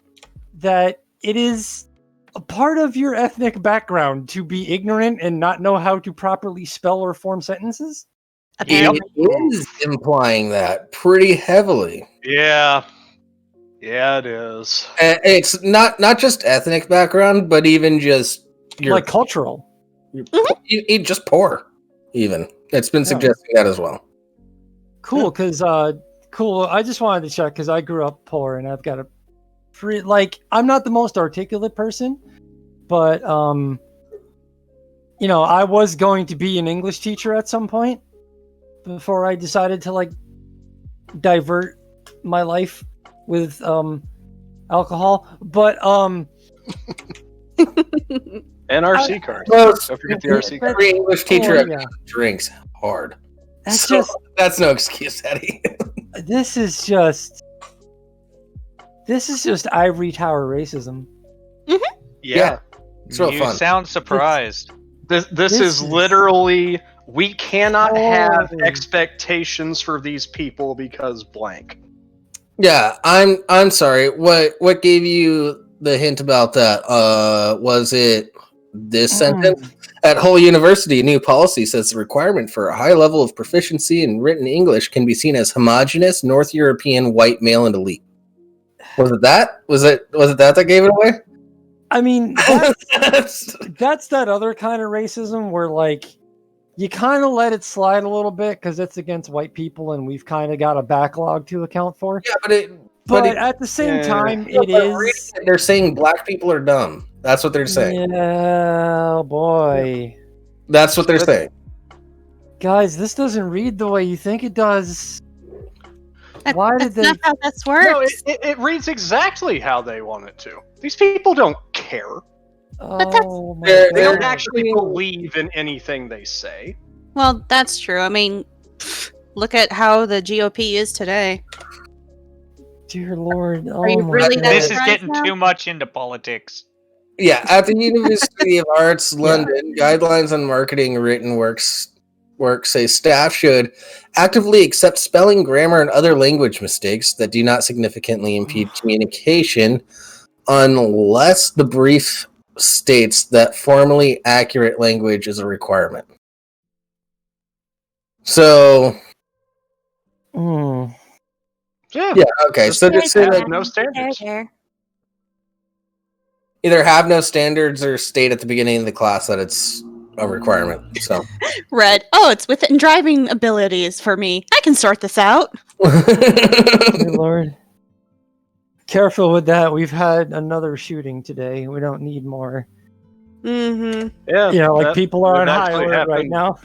that it is a part of your ethnic background to be ignorant and not know how to properly spell or form sentences? It is implying that pretty heavily. Yeah, it is. It's not just ethnic background, but even just your like cultural. Just poor, even. It's been suggesting that as well. Cool, because cool. I just wanted to check because I grew up poor and I've got a I'm not the most articulate person, but I was going to be an English teacher at some point before I decided to like divert my life with alcohol, but And RC cars. Well, Don't forget the RC cars. every English teacher yeah. drinks hard. That's So, just that's no excuse, Eddie. this is just ivory tower racism. Yeah. It's real You fun. sound surprised. This is literally, we cannot have Totally. expectations for these people because blank. Yeah, I'm sorry. What gave you the hint about that? Was it this sentence? At Hull University, a new policy says the requirement for a high level of proficiency in written English can be seen as homogenous North European white male and elite. Was it that? Was it that gave it away? I mean, that's that other kind of racism where like you kind of let it slide a little bit because it's against white people and we've kind of got a backlog to account for. Yeah, but at the same time, Yeah, it but is. they're saying black people are dumb. That's what they're saying. Yeah, boy. That's what they're saying. Guys, this doesn't read the way you think it does. Why did That's they? not how this works. No, it reads exactly how they want it to. These people don't care. Oh my They're- They don't God. actually believe in anything they say. Well, that's true. I mean, look at how the GOP is today. Dear Lord. Oh Are you my really God. that This is surprised getting now? too much into politics. Yeah, at the University of Arts, London, guidelines on marketing written works say staff should actively accept spelling, grammar, and other language mistakes that do not significantly impede communication unless the brief states that formally accurate language is a requirement. So, Mm. yeah, okay. So just say have like no standards. either have no standards or state at the beginning of the class that it's a requirement. So, Red. Oh, it's within driving abilities for me. I can sort this out. Dear Lord. Careful with that. We've had another shooting today. We don't need more. Mm-hmm. Yeah, Like that people are on would high actually alert right happen. now.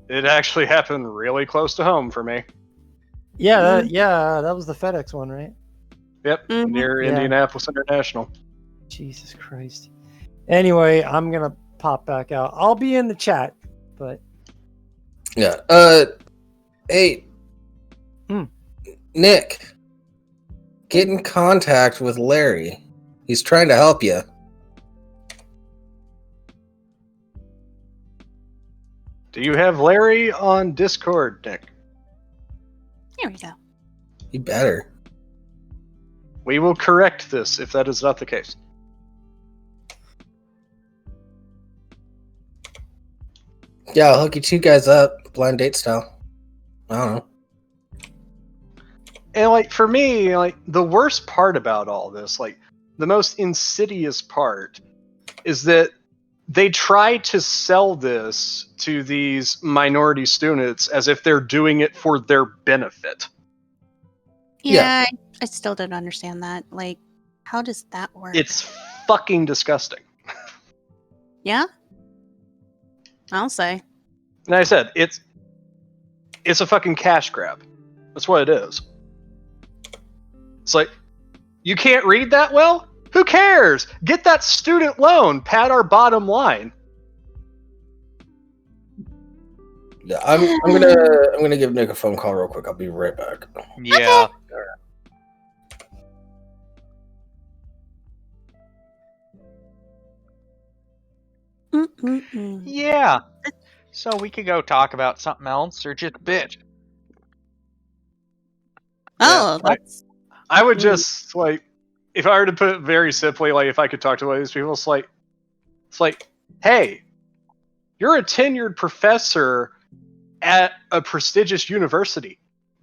It actually happened really close to home for me. Yeah, that was the FedEx one, right? Yep, Mhm. near Yeah. Indianapolis International. Jesus Christ. Anyway, I'm gonna pop back out. I'll be in the chat, but yeah. Hey, Nick, get in contact with Larry. He's trying to help you. Do you have Larry on Discord, Nick? Here we go. You better. We will correct this if that is not the case. Yeah, I'll hook you two guys up, blind date style. I don't know. And like for me, like the worst part about all this, like the most insidious part, is that they try to sell this to these minority students as if they're doing it for their benefit. Yeah, I still don't understand that. Like, how does that work? It's fucking disgusting. Yeah? I'll say. And I said, it's a fucking cash grab. That's what it is. It's like, you can't read that well? Who cares? Get that student loan, pad our bottom line. Yeah, I'm gonna give Nick a phone call real quick. I'll be right back. Yeah. Mm-mm-mm. Yeah. So we could go talk about something else or just bitch. Oh, like- that's I would just like, if I were to put it very simply, like if I could talk to one of these people, it's like, hey, you're a tenured professor at a prestigious university.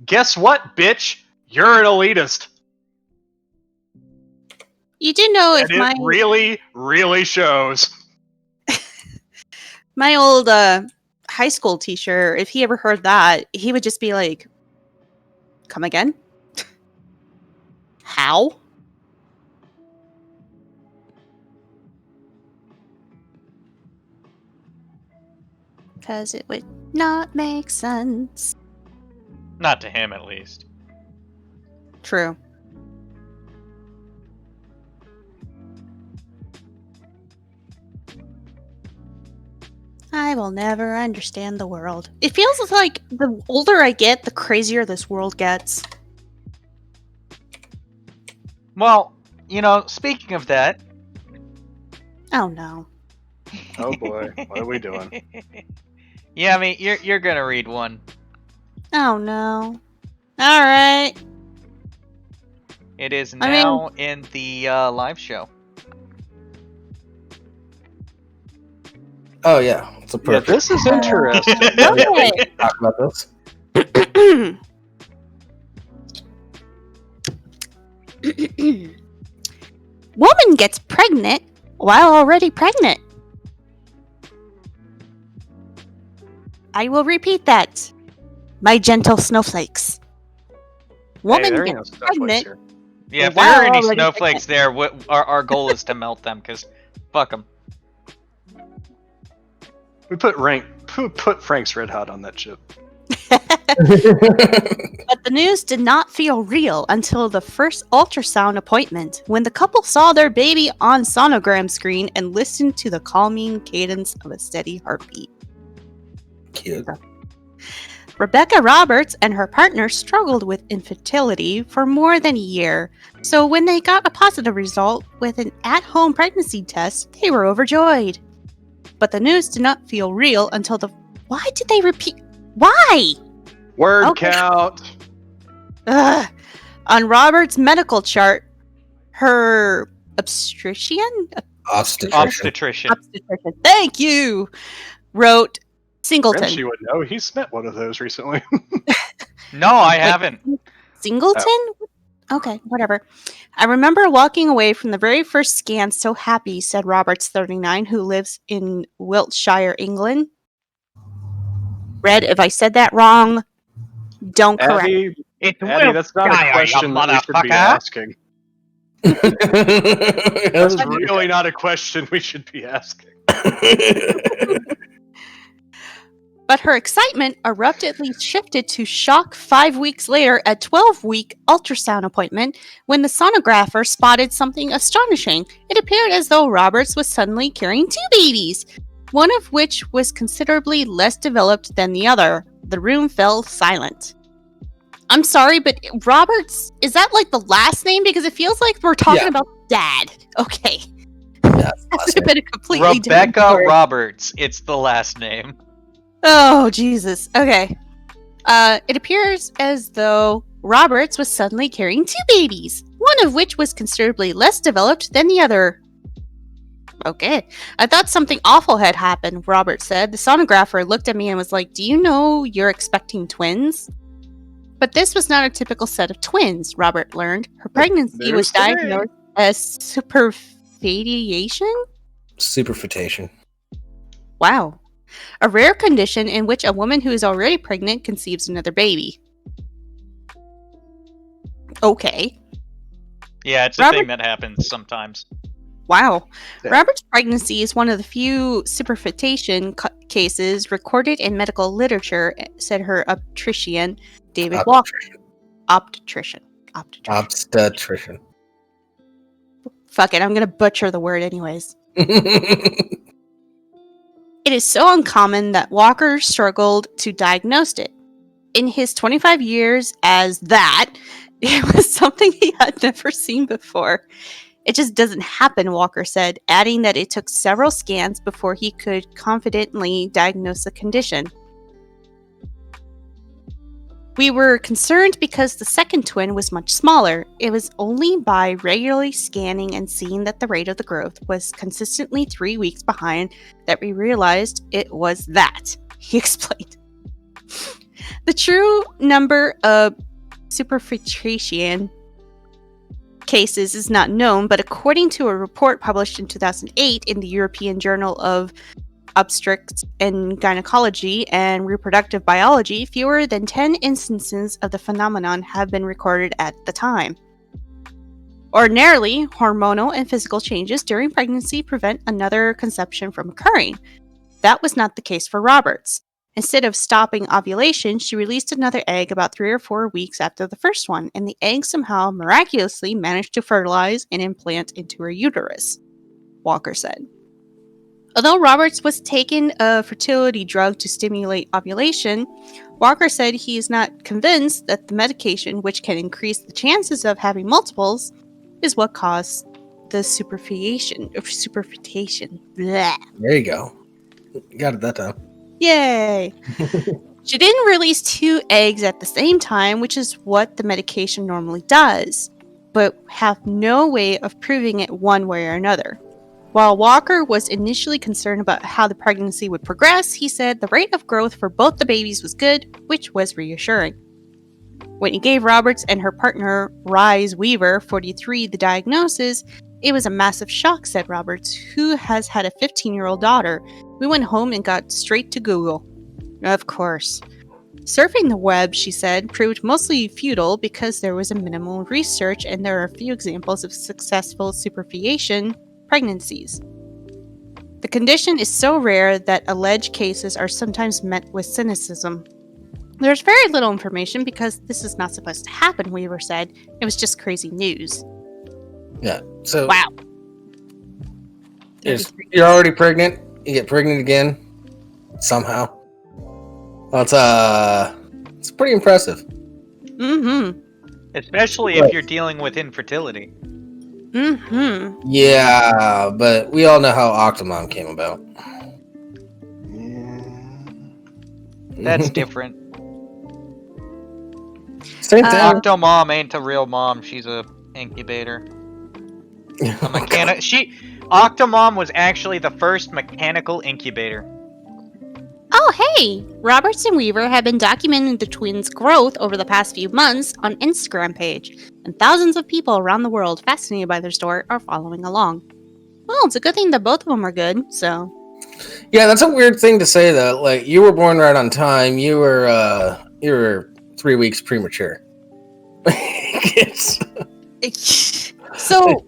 Guess what, bitch? You're an elitist. you do know if And it really, really shows. my old high school teacher, if he ever heard that, he would just be like, "Come again? How?" because it would not make sense. Not to him, at least. True. I will never understand the world. It feels like the older I get, the crazier this world gets. Well, speaking of that. Oh no. Oh boy, what are we doing? Yeah, I mean, you're gonna read one. Oh no. Alright. It is now in the live show. Oh yeah, it's a Yeah, perfect. this is interesting. Okay. Talk about this. Woman gets pregnant while already pregnant. I will repeat that. My gentle snowflakes. Woman there ain't gets no snowflakes pregnant. here. Yeah, if Wow, there are any already snowflakes there, our goal is to melt them, because fuck them. We put Frank's Red Hot on that chip. But the news did not feel real until the first ultrasound appointment, when the couple saw their baby on sonogram screen and listened to the calming cadence of a steady heartbeat. Cute. Rebecca Roberts and her partner struggled with infertility for more than a year, so when they got a positive result with an at-home pregnancy test, they were overjoyed. But the news did not feel real until the... Why did they repeat... Why? Word Okay. count. Ugh. On Roberts' medical chart, her obstetrician? Obstetrician. Obstetrician. Thank you! Wrote Singleton. Rimshee would know. He's met one of those recently. No, I haven't. Singleton? Okay, whatever. I remember walking away from the very first scan so happy, said Roberts, 39, who lives in Wiltshire, England. Red, if I said that wrong, don't correct me. Abby, It's Abby, that's not a question that we should be asking. That's really not a question we should be asking. But her excitement abruptly shifted to shock 5 weeks later at 12-week ultrasound appointment when the sonographer spotted something astonishing. It appeared as though Roberts was suddenly carrying 2 babies, one of which was considerably less developed than the other. The room fell silent. I'm sorry, but Roberts, is that like the last name? Because it feels like we're talking about dad. Okay. That's That would have been a completely different Rebecca story. Roberts. It's the last name. Oh, Jesus. Okay. It appears as though Roberts was suddenly carrying 2 babies, one of which was considerably less developed than the other. Okay. I thought something awful had happened, Roberts said. The sonographer looked at me and was like, "Do you know you're expecting twins?" But this was not a typical set of twins, Robert learned. Her pregnancy was diagnosed as superfetation? Superfetation. Wow. A rare condition in which a woman who is already pregnant conceives another baby. Okay. Yeah, it's a thing that happens sometimes. Wow. Yeah. Robert's pregnancy is one of the few superfetation cases recorded in medical literature, said her obstetrician, David Walker. Obstetrician. Fuck it, I'm going to butcher the word anyways. It is so uncommon that Walker struggled to diagnose it. In his 25 years as that, it was something he had never seen before. It just doesn't happen, Walker said, adding that it took several scans before he could confidently diagnose the condition. We were concerned because the second twin was much smaller. It was only by regularly scanning and seeing that the rate of the growth was consistently 3 weeks behind that we realized it was that, he explained. The true number of superfetation cases is not known, but according to a report published in 2008 in the European Journal of Obstetrics and Gynecology and Reproductive Biology, fewer than 10 instances of the phenomenon have been recorded at the time. Ordinarily, hormonal and physical changes during pregnancy prevent another conception from occurring. that was not the case for Roberts. Instead of stopping ovulation, she released another egg about 3 or 4 weeks after the first one, and the egg somehow miraculously managed to fertilize and implant into her uterus, Walker said. Although Roberts was taking a fertility drug to stimulate ovulation, Walker said he is not convinced that the medication, which can increase the chances of having multiples, is what caused the superfetation. Bleh. There you go. Got it that time. Yay! She didn't release 2 eggs at the same time, which is what the medication normally does, but have no way of proving it one way or another. While Walker was initially concerned about how the pregnancy would progress, he said the rate of growth for both the babies was good, which was reassuring. When he gave Roberts and her partner, Rise Weaver, 43, the diagnosis, it was a massive shock, said Roberts, who has had a 15-year-old daughter. We went home and got straight to Google. Of course. Surfing the web, she said, proved mostly futile because there was a minimal research and there are a few examples of successful superfetation pregnancies. The condition is so rare that alleged cases are sometimes met with cynicism. There's very little information because this is not supposed to happen, Weaver said. It was just crazy news. Yeah. So Wow. You're already pregnant. You get pregnant again somehow. Well, it's pretty impressive. Mm-hmm. Especially if you're dealing with infertility. Mm-hmm. Yeah, but we all know how Octomom came about. That's different. Same thing. Octomom ain't a real mom. She's a incubator. A mechanic. Octomom was actually the first mechanical incubator. Oh, hey! Roberts and Weaver have been documenting the twins' growth over the past few months on Instagram page, and thousands of people around the world fascinated by their story are following along. Well, it's a good thing that both of them are good, so... Yeah, that's a weird thing to say, though. Like, you were born right on time. You were 3 weeks premature. So,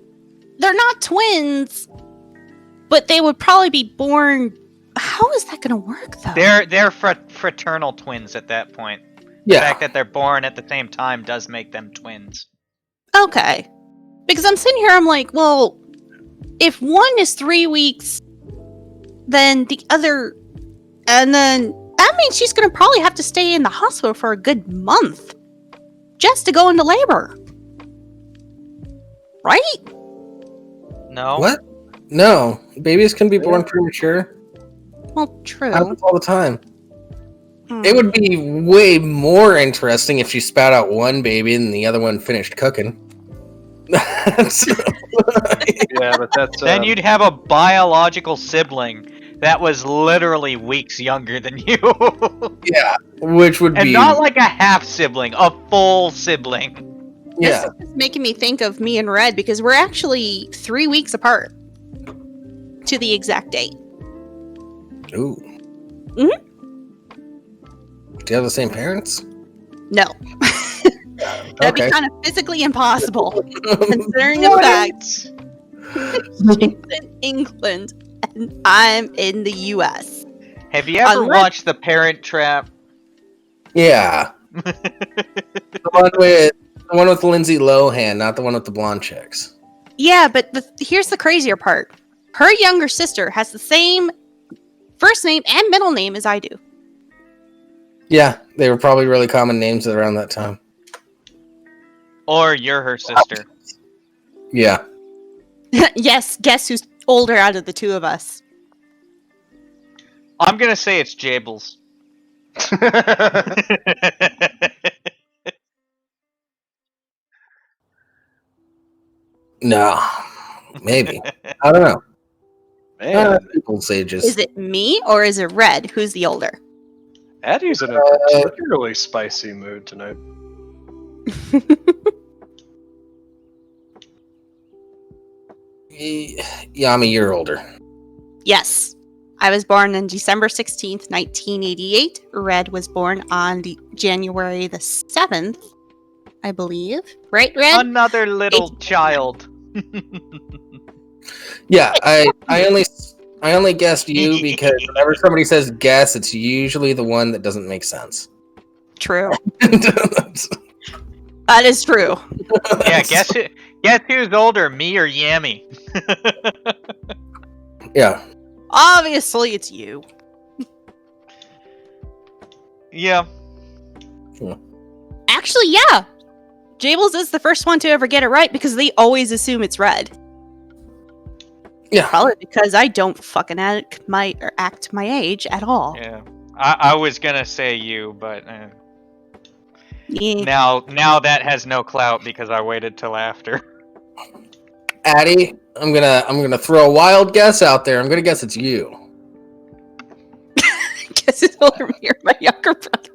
they're not twins, but they would probably be born... How is that going to work, though? They're fraternal twins at that point. Yeah. The fact that they're born at the same time does make them twins. Okay. Because I'm sitting here, I'm like, well, if one is 3 weeks, then the other... And then that means she's going to probably have to stay in the hospital for a good month just to go into labor. Right? No. What? No. Babies can be born premature. Well, true. Happens all the time. It would be way more interesting if she spat out one baby and the other one finished cooking. Yeah, but that's... Then you'd have a biological sibling that was literally weeks younger than you. Yeah, which would and be... not like a half sibling, a full sibling. Yeah. This is making me think of me and Red because we're actually 3 weeks apart to the exact date. Ooh. Mm-hmm. Do you have the same parents? No. That'd be kind of physically impossible, considering the fact she's in England and I'm in the U.S. Have you ever watched The Parent Trap? Yeah. the one with Lindsay Lohan, not the one with the blonde chicks. Yeah, but here's the crazier part. Her younger sister has the same first name and middle name as I do. Yeah, they were probably really common names around that time. Or you're her sister. Yeah. Yes, guess who's older out of the two of us? I'm gonna say it's Jables. No. Maybe. I don't know. Man, People's ages. Is it me or is it Red? Who's the older? Addie's in a particularly spicy mood tonight. Yami, you're older. Yes. I was born on December 16th, 1988. Red was born on January the 7th, I believe. Right, Red? Another little child. Yeah, I I only guessed you because whenever somebody says guess, it's usually the one that doesn't make sense. True. That is true. Yeah, guess who's older, me or Yami? Yeah. Obviously, it's you. Yeah. Actually, yeah. Jables is the first one to ever get it right because they always assume it's red. Yeah. Probably because I don't fucking act my age at all. Yeah. I was gonna say you, but Yeah. now that has no clout because I waited till after. Addie, I'm gonna throw a wild guess out there. I'm gonna guess it's you. Guess it's older me or my younger brother.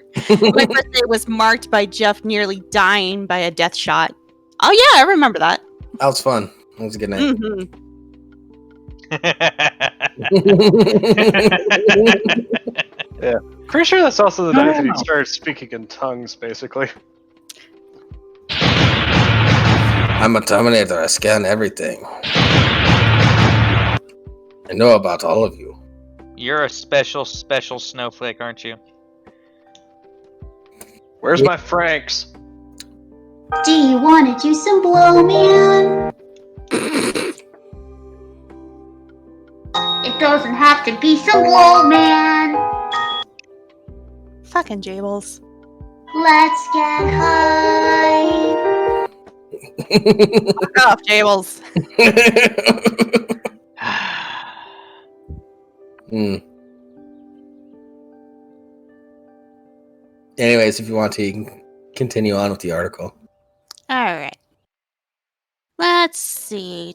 My birthday was marked by Jeff nearly dying by a death shot. Oh yeah, I remember that. That was fun. That was a good night. Mm-hmm. Yeah. Pretty sure that's also the night that he started speaking in tongues, basically. I'm a Terminator. I scan everything. I know about all of you. You're a special snowflake, aren't you? Where's my Franks? Do you want to do some blow, man? It doesn't have to be some blow, man. Fucking Jables. Let's get high. Fuck off, Jables. Anyways, if you want to, you can continue on with the article. All right. Let's see.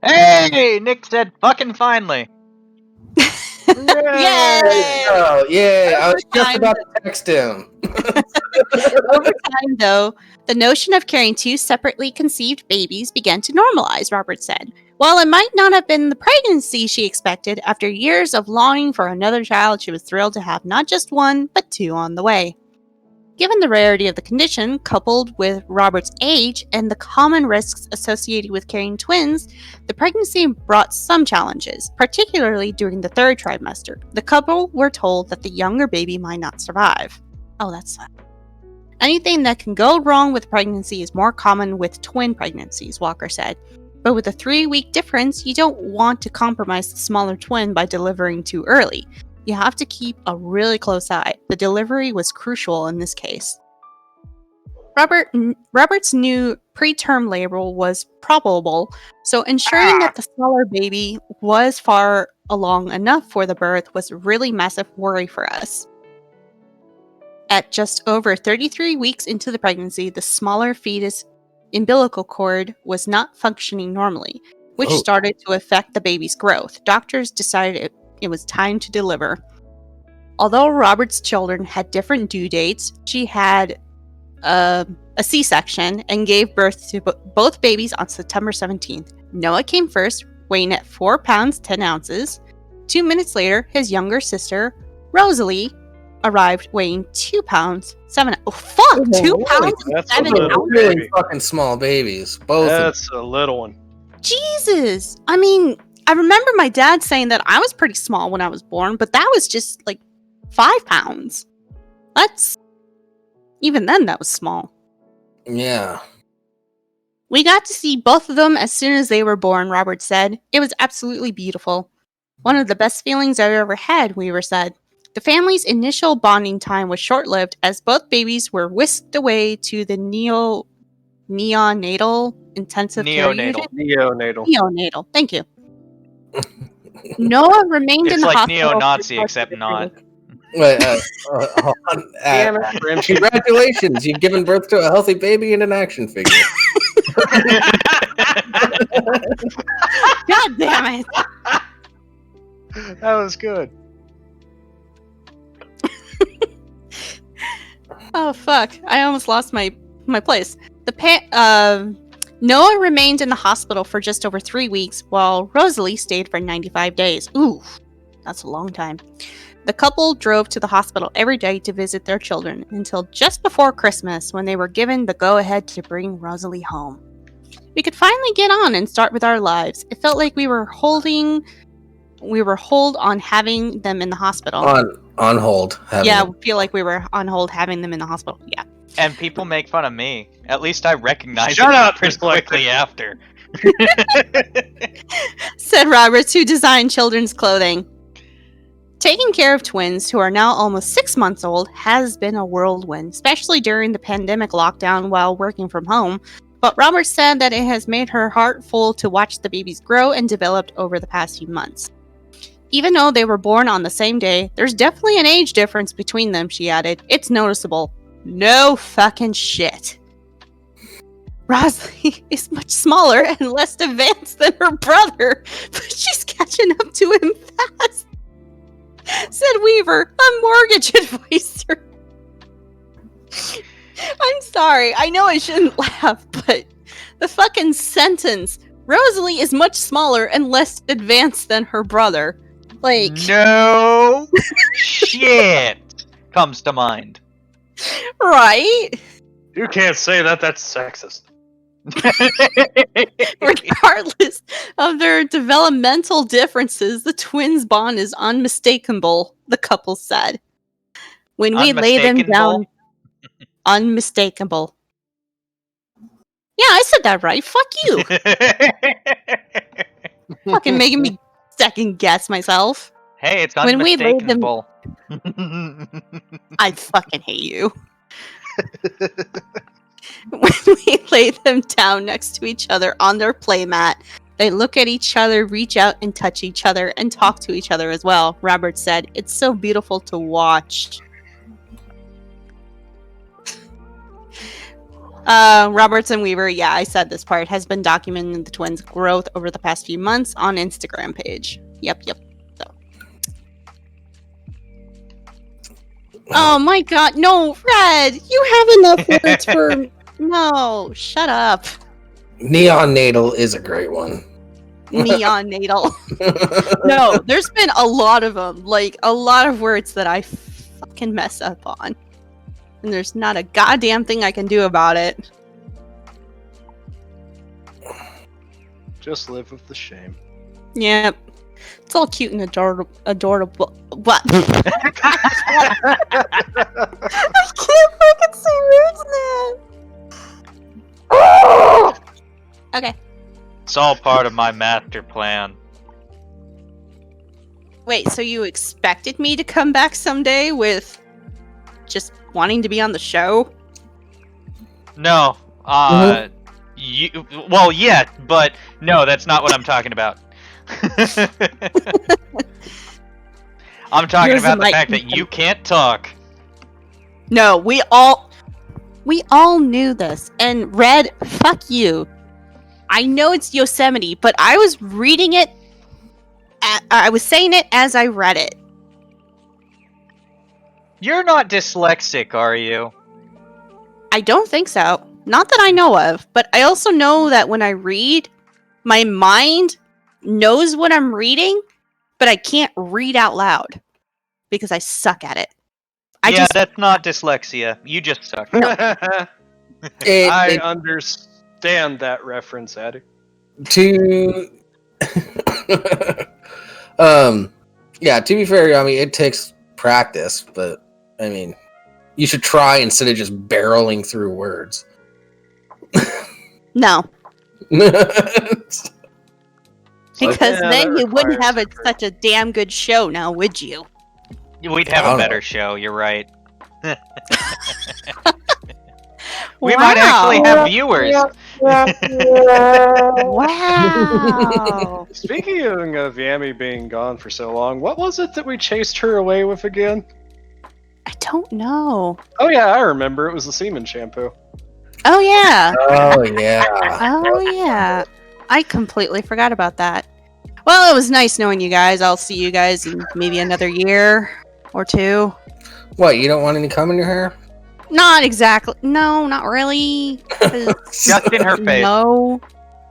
Hey, Nick said fucking finally. Yay! Oh, yeah. I was just Time. about to text him. Over time, though, the notion of carrying two separately conceived babies began to normalize, Robert said. While it might not have been the pregnancy she expected, after years of longing for another child, she was thrilled to have not just one, but two on the way. Given the rarity of the condition, coupled with Robert's age and the common risks associated with carrying twins, the pregnancy brought some challenges, particularly during the third trimester. The couple were told that the younger baby might not survive. Oh, that's sad. Anything that can go wrong with pregnancy is more common with twin pregnancies, Walker said. But with a 3-week difference, you don't want to compromise the smaller twin by delivering too early. You have to keep a really close eye. The delivery was crucial in this case. Robert's new preterm labor was probable, so ensuring that the smaller baby was far along enough for the birth was a really massive worry for us. At just over 33 weeks into the pregnancy, the smaller fetus umbilical cord was not functioning normally, which started to affect the baby's growth. Doctors decided it was time to deliver. Although Robert's children had different due dates, she had a C-section and gave birth to both babies on September 17th. Noah came first, weighing at 4 pounds 10 ounces. 2 minutes later, his younger sister, Rosalie, arrived weighing 2 pounds 7 ounces. Oh, fuck! 2 pounds That's 7 a little ounces? Really fucking small babies. Both. That's a little one. Jesus! I mean, I remember my dad saying that I was pretty small when I was born, but that was just like 5 pounds. Even then, that was small. Yeah. We got to see both of them as soon as they were born, Robert said. It was absolutely beautiful. One of the best feelings I've ever had, Weaver said. The family's initial bonding time was short-lived as both babies were whisked away to the neonatal intensive care unit. Neonatal. Thank you. Noah remained in the like hospital. neo-Nazi, except not. Wait, hold on. Damn it, Rimshee. Congratulations, you've given birth to a healthy baby and an action figure. God damn it. That was good. Oh fuck! I almost lost my place. Noah remained in the hospital for just over 3 weeks, while Rosalie stayed for 95 days. Ooh, that's a long time. The couple drove to the hospital every day to visit their children until just before Christmas, when they were given the go-ahead to bring Rosalie home. We could finally get on and start with our lives. It felt like we were hold on having them in the hospital. On hold. Yeah, we feel like we were on hold having them in the hospital. Yeah. And people make fun of me. At least I recognized Shut it up, pretty quickly after. Said Roberts, who designed children's clothing. Taking care of twins who are now almost 6 months old has been a whirlwind, especially during the pandemic lockdown while working from home. But Roberts said that it has made her heart full to watch the babies grow and develop over the past few months. Even though they were born on the same day, there's definitely an age difference between them, she added. It's noticeable. No fucking shit. Rosalie is much smaller and less advanced than her brother, but she's catching up to him fast, said Weaver, a mortgage advisor. I'm sorry, I know I shouldn't laugh, but the fucking sentence, Rosalie is much smaller and less advanced than her brother. Like, no shit comes to mind. Right? You can't say that. That's sexist. Regardless of their developmental differences, the twins' bond is unmistakable, the couple said. When we lay them down... Unmistakable. Yeah, I said that right. Fuck you. Fucking making me second guess myself. Hey, it's When we lay them- unmistakable. I fucking hate you. When we lay them down next to each other on their playmat, they look at each other, reach out and touch each other, and talk to each other as well, Robert said. It's so beautiful to watch. Roberts and Weaver, yeah, I said this part, has been documenting the twins' growth over the past few months on Instagram page. Yep. So. Oh my god, no, Red! You have enough words for... No, shut up. Neonatal is a great one. Neonatal. No, there's been a lot of them. Like, a lot of words that I fucking mess up on. And there's not a goddamn thing I can do about it. Just live with the shame. Yep. It's all cute and adorable. What? I can't fucking say words now. Okay. It's all part of my master plan. Wait, so you expected me to come back someday with just wanting to be on the show? No. Yeah, but no, that's not what I'm talking about. I'm talking about the fact that you can't talk. No, we all knew this. And Red, fuck you. I know it's Yosemite, but I was reading it. I was saying it as I read it. You're not dyslexic, are you? I don't think so. Not that I know of, but I also know that when I read, my mind knows what I'm reading, but I can't read out loud because I suck at it. That's not dyslexia. You just suck. I understand that reference, Addy. To be fair, I mean, it takes practice, but I mean, you should try instead of just barreling through words. No. Because then you wouldn't have such a damn good show now, would you? We'd have a better show, you're right. We might actually have viewers. Wow. Speaking of Yami being gone for so long, what was it that we chased her away with again? I don't know. Oh yeah, I remember. It was the semen shampoo. Oh yeah. Oh yeah. Oh yeah. I completely forgot about that. Well, it was nice knowing you guys. I'll see you guys in maybe another year or two. What, you don't want any cum in your hair? Not exactly. No, not really. Just in her face. No.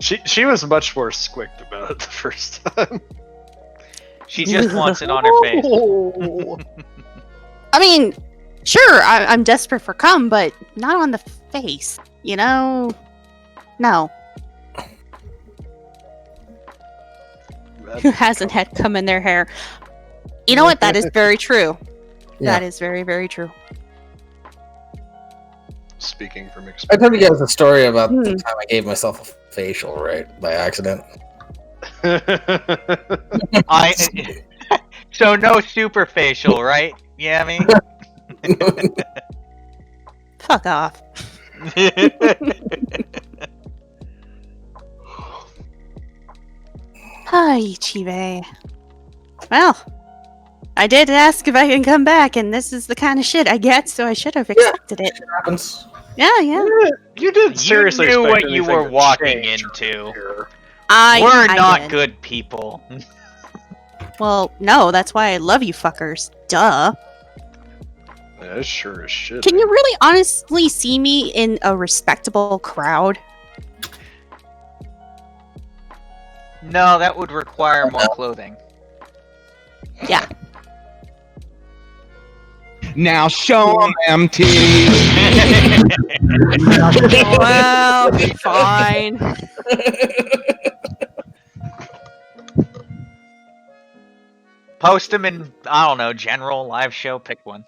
She was much more squicked about it the first time. She just wants it on her face. I mean, sure, I'm desperate for cum, but not on the face. You know? No. who hasn't had cum in their hair. You know what? That is very true. Yeah. That is very, very true. Speaking from I experience. told you guys a story about the time I gave myself a facial, right? By accident. So no super facial, right? Yeah, I mean. Fuck off. Hi, Chibe. Well, I did ask if I can come back, and this is the kind of shit I get, so I should have expected it. Happens. Yeah, yeah. You did seriously You knew expect what you anything were to walking change into. here. We're I not did. good people. Well, no, that's why I love you fuckers. Duh. Yeah, it's sure as shit. Can you really honestly see me in a respectable crowd? No, that would require more clothing. Yeah. Now show them them titties. Well, fine. Post them in, I don't know, general, live show, pick one.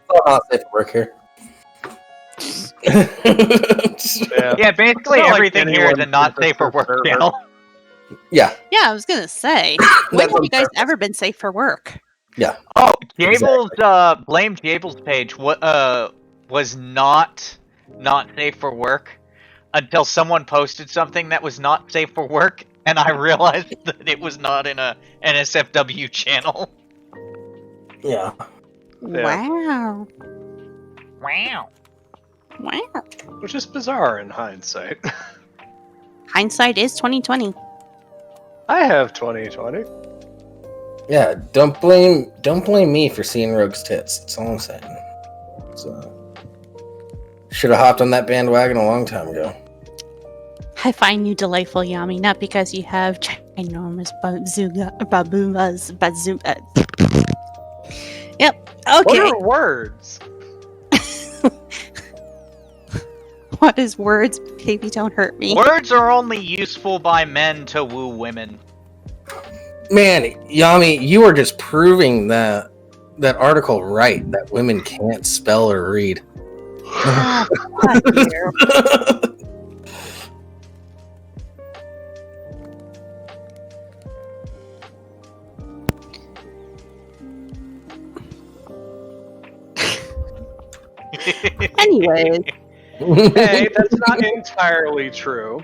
Oh, not safe for work here. Yeah, basically It's not like everything here is a anyone not can safe for work prefer- channel. Yeah. Yeah, I was gonna say. When have you guys ever been safe for work? Yeah. Oh, Jable's blame Jable's page was not safe for work until someone posted something that was not safe for work, and I realized that it was not in a NSFW channel. Yeah. Wow. Wow. Wow. Which is bizarre in hindsight. Hindsight is 2020. I have 2020. Yeah. Don't blame me for seeing Rogue's tits. That's all I'm saying. So should have hopped on that bandwagon a long time ago. I find you delightful, Yami, not because you have ginormous bazoomas. Yep. What Okay. are words? What is words? Baby, don't hurt me. Words are only useful by men to woo women. Man, Yami, you are just proving that article right, that women can't spell or read. Ah, fuck you. Anyways, Hey, that's not entirely true.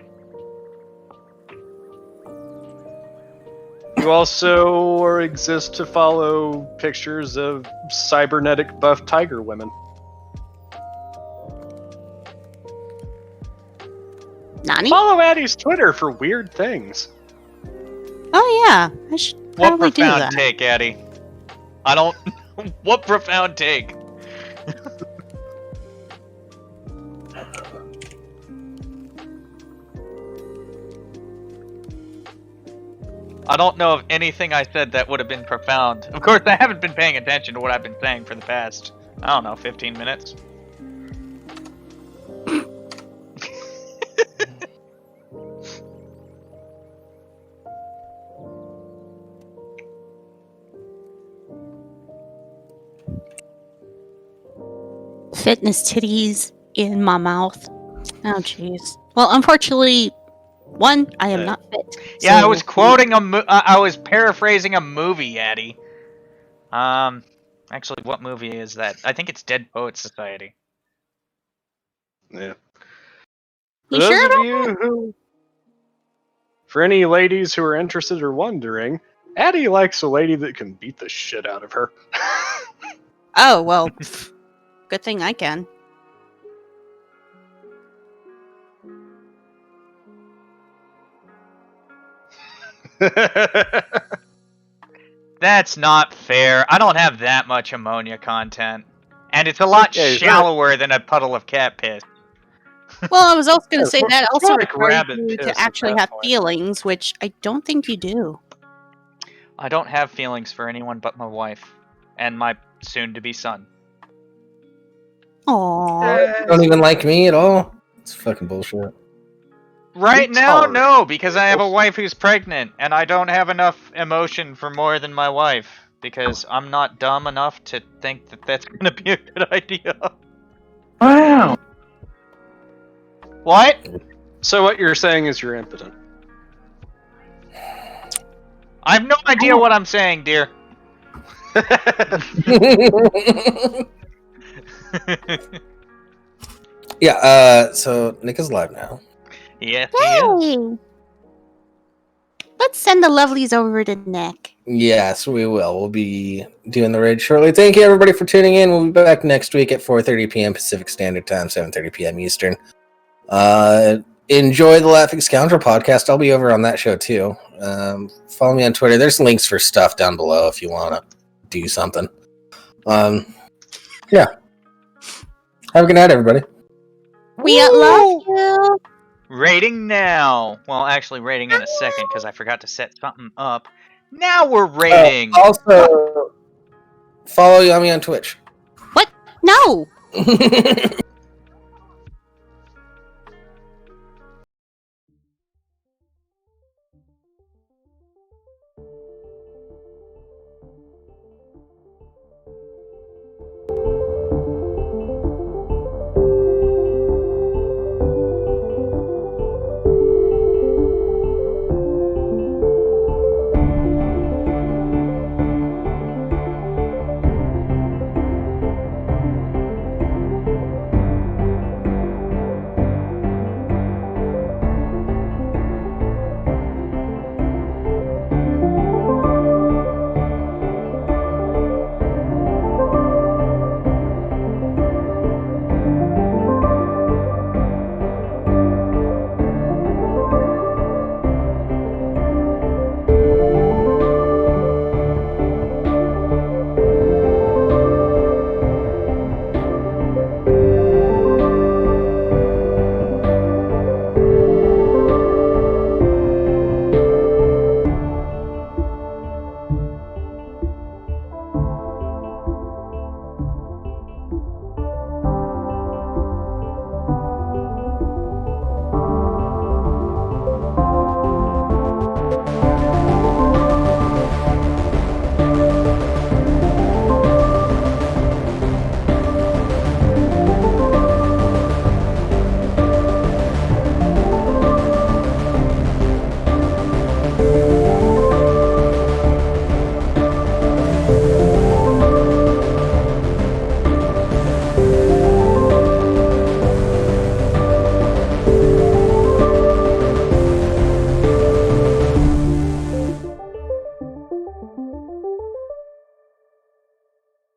You also exist to follow pictures of cybernetic buff tiger women. Nani? Follow Addie's Twitter for weird things. Oh yeah, I should What probably do profound that. take, Eddie? I don't. What profound take? I don't know of anything I said that would have been profound. Of course, I haven't been paying attention to what I've been saying for the past, I don't know, 15 minutes. Fitness titties in my mouth. Oh jeez. Well, unfortunately, one, I am not fit. Yeah, I so- was quoting I was paraphrasing a movie, Addie. Actually, what movie is that? I think it's Dead Poets Society. Yeah. You For those sure of about you who, for any ladies who are interested or wondering, Addie likes a lady that can beat the shit out of her. Oh well, good thing I can. That's not fair. I don't have that much ammonia content. And it's a lot Yeah, he's shallower than a puddle of cat piss. Well, I was also going Yeah, to say it's that more also like requires rabbit you piss to at actually that have point. feelings, which I don't think you do. I don't have feelings for anyone but my wife. And my soon-to-be son. Aww. You don't even like me at all? It's fucking bullshit. Right You now, tolerate no, because I have a people. wife who's pregnant, and I don't have enough emotion for more than my wife, because I'm not dumb enough to think that that's gonna be a good idea. Wow. What? So what you're saying is you're impotent. I have no idea what I'm saying, dear. Yeah, so Nick is live now. Yes, he is. Hey! Let's send the lovelies over to Nick. Yes, we will. We'll be doing the raid shortly. Thank you, everybody, for tuning in. We'll be back next week at 4:30 p.m. Pacific Standard Time, 7:30 p.m. Eastern. Enjoy the Laughing Scoundrel podcast. I'll be over on that show, too. Follow me on Twitter. There's links for stuff down below if you want to do something. Yeah. Have a good night, everybody. We love you. Rating now. Well, actually, rating in a second because I forgot to set something up. Now we're rating. Also, follow me on Twitch. What? No.